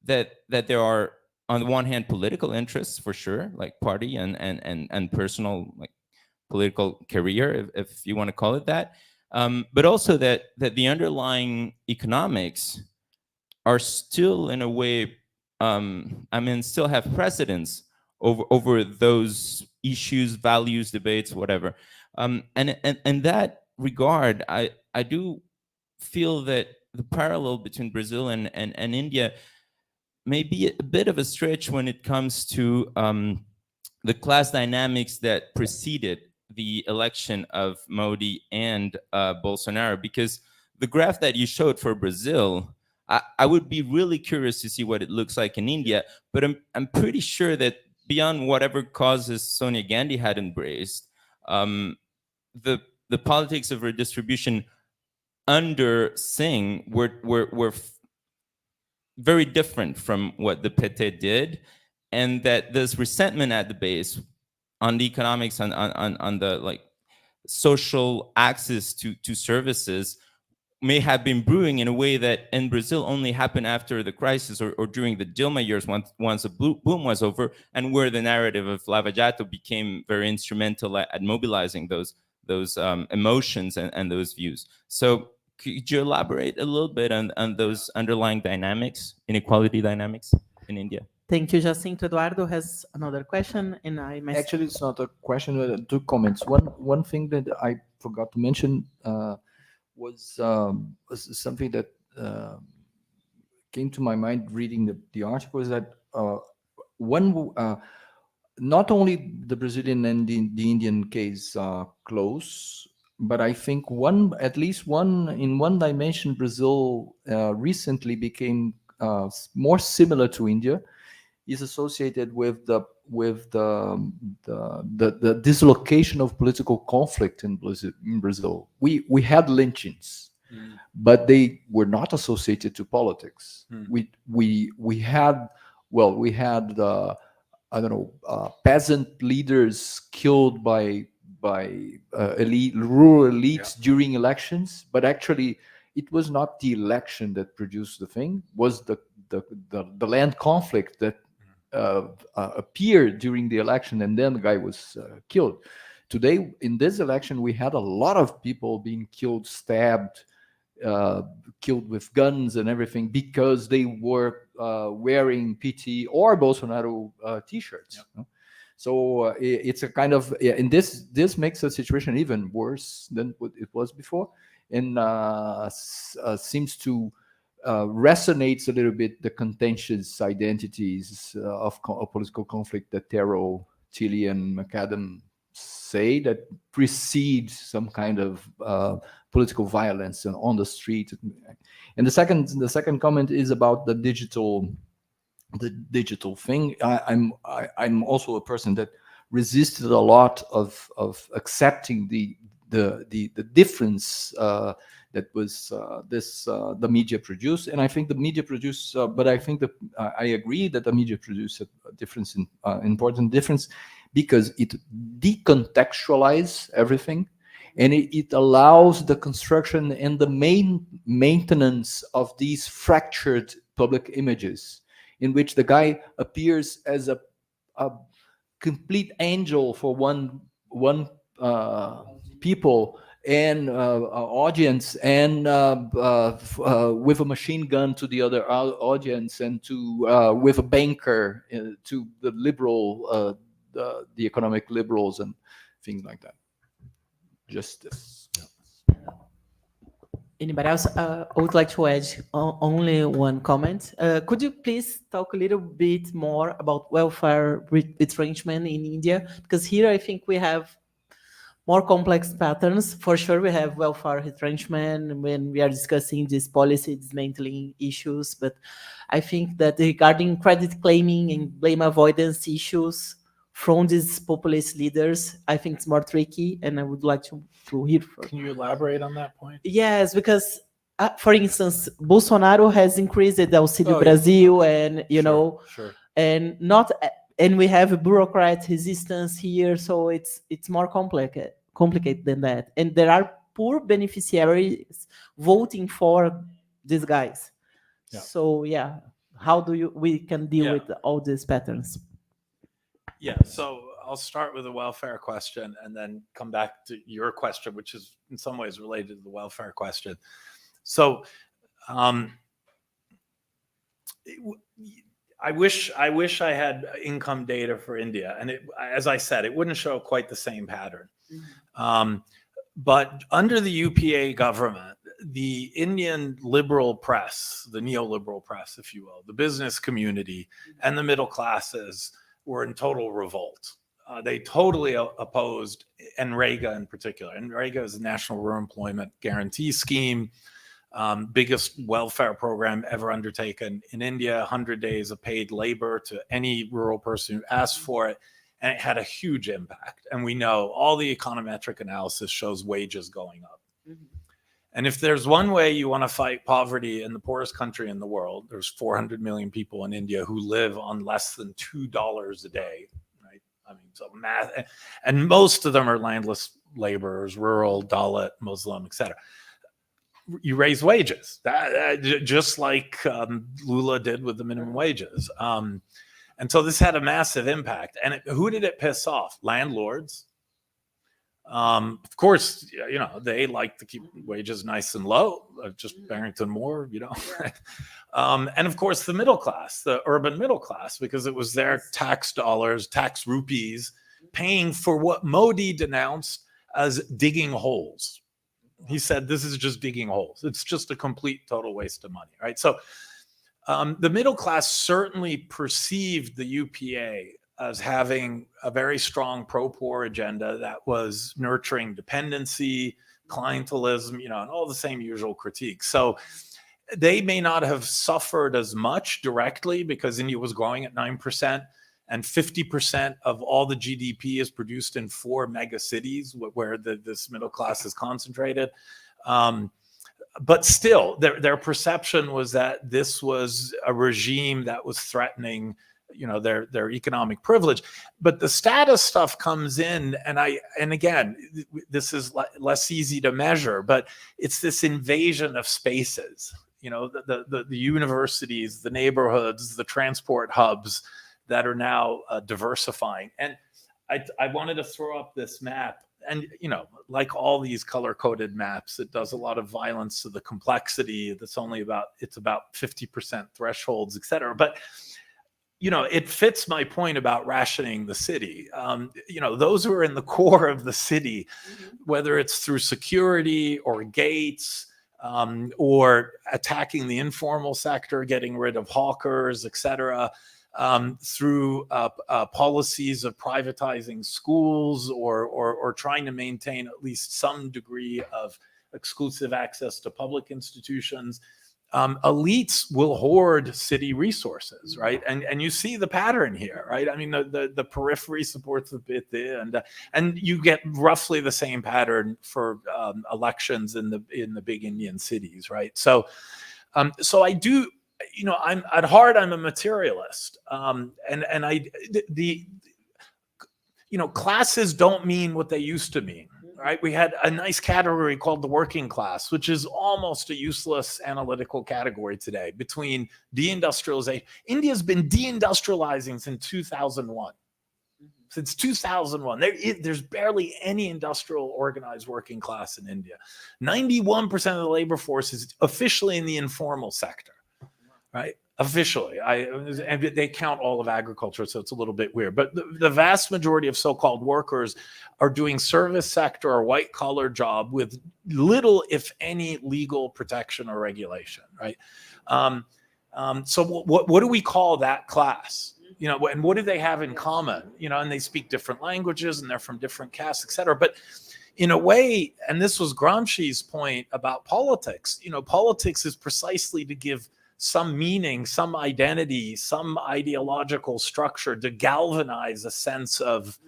That there are, on the one hand, political interests for sure, like party and personal, like political career, if you want to call it that, but also that the underlying economics are still, in a way, still have precedence over those issues, values, debates, whatever. And in that regard, I do feel that the parallel between Brazil and India may be a bit of a stretch when it comes to the class dynamics that preceded the election of Modi and Bolsonaro, because the graph that you showed for Brazil, I would be really curious to see what it looks like in India, but I'm pretty sure that beyond whatever causes Sonia Gandhi had embraced, the politics of redistribution under Singh were very different from what the PT did, and that there's resentment at the base on the economics, on the like social access to services, may have been brewing in a way that in Brazil only happened after the crisis or during the Dilma years, once the boom was over, and where the narrative of Lava Jato became very instrumental at mobilizing those emotions and those views. So could you elaborate a little bit on those underlying dynamics, inequality dynamics in India? Thank you, Jacinto. Eduardo has another question, and Actually, it's not a question, but two comments. One thing that I forgot to mention was something that came to my mind reading the article, is that not only the Brazilian and the Indian case are close, but I think at least in one dimension, Brazil recently became more similar to India, is associated with the dislocation of political conflict in Brazil. We had lynchings, but they were not associated to politics. We had I don't know, peasant leaders killed by rural elites during elections, but actually it was not the election that produced the thing, was the land conflict that appeared during the election, and then the guy was killed. Today, in this election, we had a lot of people being killed, stabbed, killed with guns and everything, because they were wearing PT or Bolsonaro t-shirts. Yep. So it's a kind of, and this makes the situation even worse than what it was before, and seems to resonates a little bit the contentious identities of political conflict that Terrell, Tilly, and McAdam say that precede some kind of political violence on the street. And the second comment is about the digital thing. I'm also a person that resisted a lot of accepting the difference that was the media produced, and I think the media produced. But I think that I agree that the media produced a difference, important difference, because it decontextualizes everything, and it allows the construction and the maintenance of these fractured public images, in which the guy appears as a complete angel for one people and audience, and with a machine gun to the other audience, and to with a banker to the liberal, the economic liberals and things like that. Justice. Anybody else? I would like to add only one comment. Could you please talk a little bit more about welfare retrenchment in India? Because here I think we have more complex patterns. For sure, we have welfare retrenchment when we are discussing these policy dismantling issues. But I think that regarding credit claiming and blame avoidance issues from these populist leaders, I think it's more tricky, and I would like to hear from. Can you elaborate on that point? Yes, because for instance, Bolsonaro has increased the Auxílio Brasil, and sure. and not. And we have a bureaucrat resistance here, so it's more complicated than that. And there are poor beneficiaries voting for these guys. Yeah. So how do we can deal with all these patterns? Yeah, so I'll start with the welfare question and then come back to your question, which is in some ways related to the welfare question. So I wish I had income data for India, and as I said, it wouldn't show quite the same pattern. But under the UPA government, the Indian liberal press, the neoliberal press, if you will, the business community and the middle classes were in total revolt. They totally opposed NREGA in particular. NREGA is the National Rural Employment Guarantee Scheme. Biggest welfare program ever undertaken in India, 100 days of paid labor to any rural person who asked for it. And it had a huge impact. And we know all the econometric analysis shows wages going up. Mm-hmm. And if there's one way you want to fight poverty in the poorest country in the world, there's 400 million people in India who live on less than $2 a day, right? I mean, so math, and most of them are landless laborers, rural, Dalit, Muslim, etc. you raise wages, just like Lula did with the minimum wages. And so this had a massive impact. And who did it piss off? Landlords. Of course, you know, they like to keep wages nice and low, just Barrington Moore, you know. And of course, the middle class, the urban middle class, because it was their tax dollars, tax rupees, paying for what Modi denounced as digging holes. He said, this is just digging holes. It's just a complete total waste of money, right? So the middle class certainly perceived the UPA as having a very strong pro-poor agenda that was nurturing dependency, clientelism, you know, and all the same usual critiques. So they may not have suffered as much directly because India was growing at 9%, and 50% of all the GDP is produced in 4 mega cities where this middle class is concentrated. But still, their perception was that this was a regime that was threatening, you know, their economic privilege. But the status stuff comes in, and again, this is less easy to measure, but it's this invasion of spaces. You know, the universities, the neighborhoods, the transport hubs that are now diversifying. And I wanted to throw up this map. And, you know, like all these color-coded maps, it does a lot of violence to the complexity. That's only about 50% thresholds, et cetera. But, you know, it fits my point about rationing the city. You know, those who are in the core of the city, whether it's through security or gates, or attacking the informal sector, getting rid of hawkers, et cetera, through policies of privatizing schools or trying to maintain at least some degree of exclusive access to public institutions. Elites will hoard city resources, right? And you see the pattern here, right? I mean, the periphery supports the bit there, and you get roughly the same pattern for elections in the big Indian cities, right? So I do. You know, I'm at heart, I'm a materialist. You know, classes don't mean what they used to mean, right? We had a nice category called the working class, which is almost a useless analytical category today. Between deindustrialization, India's been deindustrializing since 2001. Since 2001, there's barely any industrial organized working class in India. 91% of the labor force is officially in the informal sector. Right, officially, and they count all of agriculture, so it's a little bit weird. But the vast majority of so-called workers are doing service sector or white-collar job with little, if any, legal protection or regulation. Right. So what do we call that class? You know, and what do they have in common? You know, and they speak different languages, and they're from different castes, et cetera. But in a way, and this was Gramsci's point about politics. You know, politics is precisely to give some meaning, some identity, some ideological structure to galvanize a sense of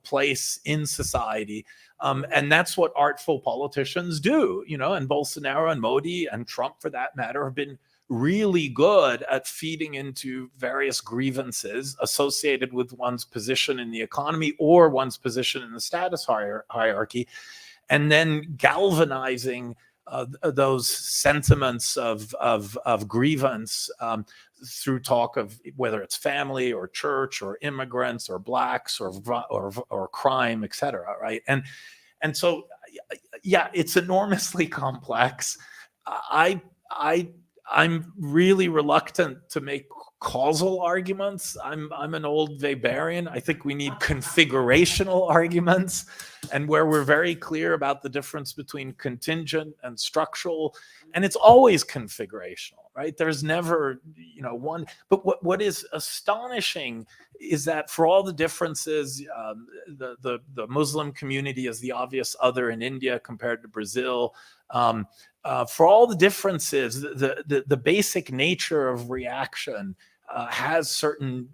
place in society. And that's what artful politicians do, you know, and Bolsonaro and Modi and Trump, for that matter, have been really good at feeding into various grievances associated with one's position in the economy or one's position in the status hierarchy, and then galvanizing those sentiments of grievance through talk of whether it's family or church or immigrants or blacks or crime, et cetera, right? And so, yeah, it's enormously complex. I'm really reluctant to make causal arguments. I'm an old Weberian. I think we need configurational arguments, and where we're very clear about the difference between contingent and structural, and it's always configurational, right? There's never, you know, one. But what is astonishing is that for all the differences, the Muslim community is the obvious other in India compared to Brazil. For all the differences, the basic nature of reaction has certain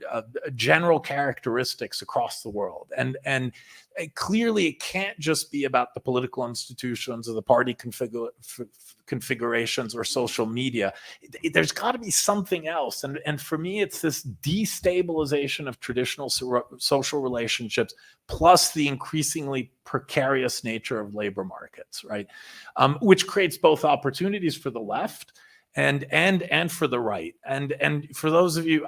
general characteristics across the world, and clearly it can't just be about the political institutions or the party configurations or social media. There's got to be something else. And for me, it's this destabilization of traditional social relationships plus the increasingly precarious nature of labor markets, right? Which creates both opportunities for the left and for the right. And for those of you,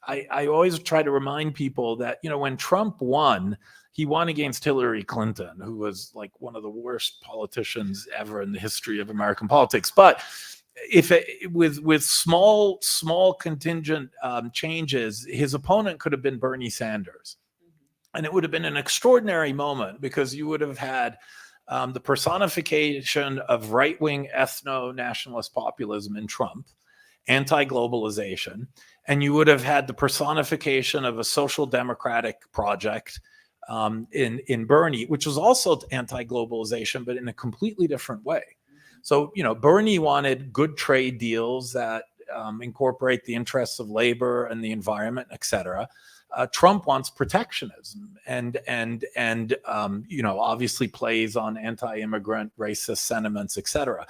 I always try to remind people that, when Trump won, he won against Hillary Clinton, who was like one of the worst politicians ever in the history of American politics. But with small contingent changes, his opponent could have been Bernie Sanders. And it would have been an extraordinary moment because you would have had the personification of right-wing ethno-nationalist populism in Trump, anti-globalization, and you would have had the personification of a social democratic project in Bernie, which was also anti-globalization, but in a completely different way. So, Bernie wanted good trade deals that incorporate the interests of labor and the environment, et cetera. Trump wants protectionism and obviously plays on anti-immigrant, racist sentiments, et cetera.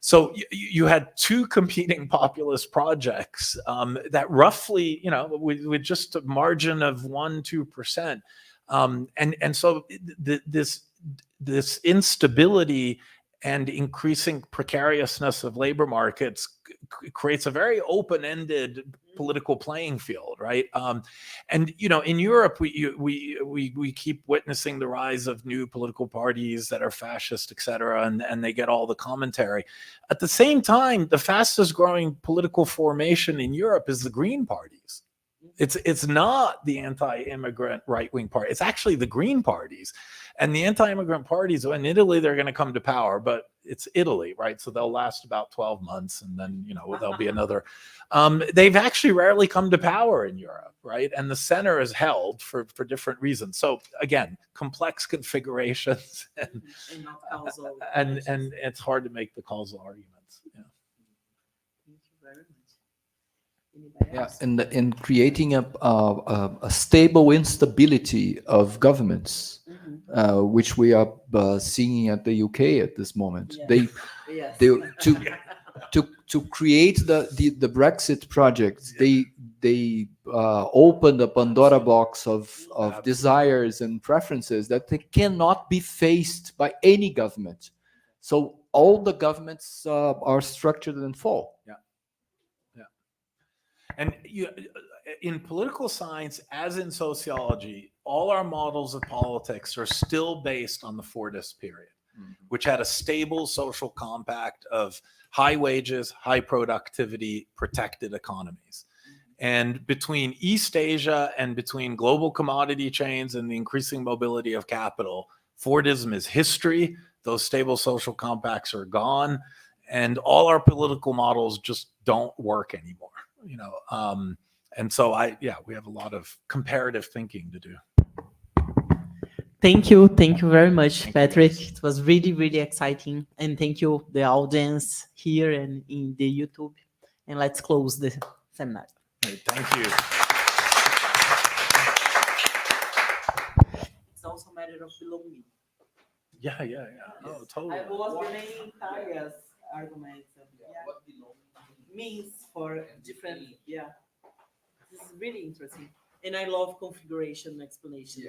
So you had two competing populist projects that roughly, with just a margin of 1-2%. And so this instability and increasing precariousness of labor markets creates a very open-ended political playing field, right? And in Europe, we keep witnessing the rise of new political parties that are fascist, et cetera, and they get all the commentary. At the same time, the fastest growing political formation in Europe is the Green parties. It's not the anti-immigrant right-wing party. It's actually the Green parties. And the anti-immigrant parties, in Italy, they're going to come to power, but it's Italy, right? So they'll last about 12 months and then, there'll be another. They've actually rarely come to power in Europe, right? And the center is held for different reasons. So again, complex configurations and it's hard to make the causal arguments. Yeah. Thank you very much. Yeah, in creating a stable instability of governments, which we are seeing at the UK at this moment. Yeah. They to create the Brexit project, they opened a Pandora box of desires and preferences that they cannot be faced by any government. So all the governments are structured and fall. Yeah. And in political science, as in sociology, all our models of politics are still based on the Fordist period, which had a stable social compact of high wages, high productivity, protected economies. And between East Asia and between global commodity chains and the increasing mobility of capital, Fordism is history. Those stable social compacts are gone. And all our political models just don't work anymore. And so we have a lot of comparative thinking to do. Thank you very much, Patrick. It was really, really exciting. And thank you, the audience here and in the YouTube. And let's close the seminar. Great, thank you. It's also a matter of belonging. Yeah. Oh, totally. I was remaining Talia's arguments. What means for different, This is really interesting. And I love configuration explanations.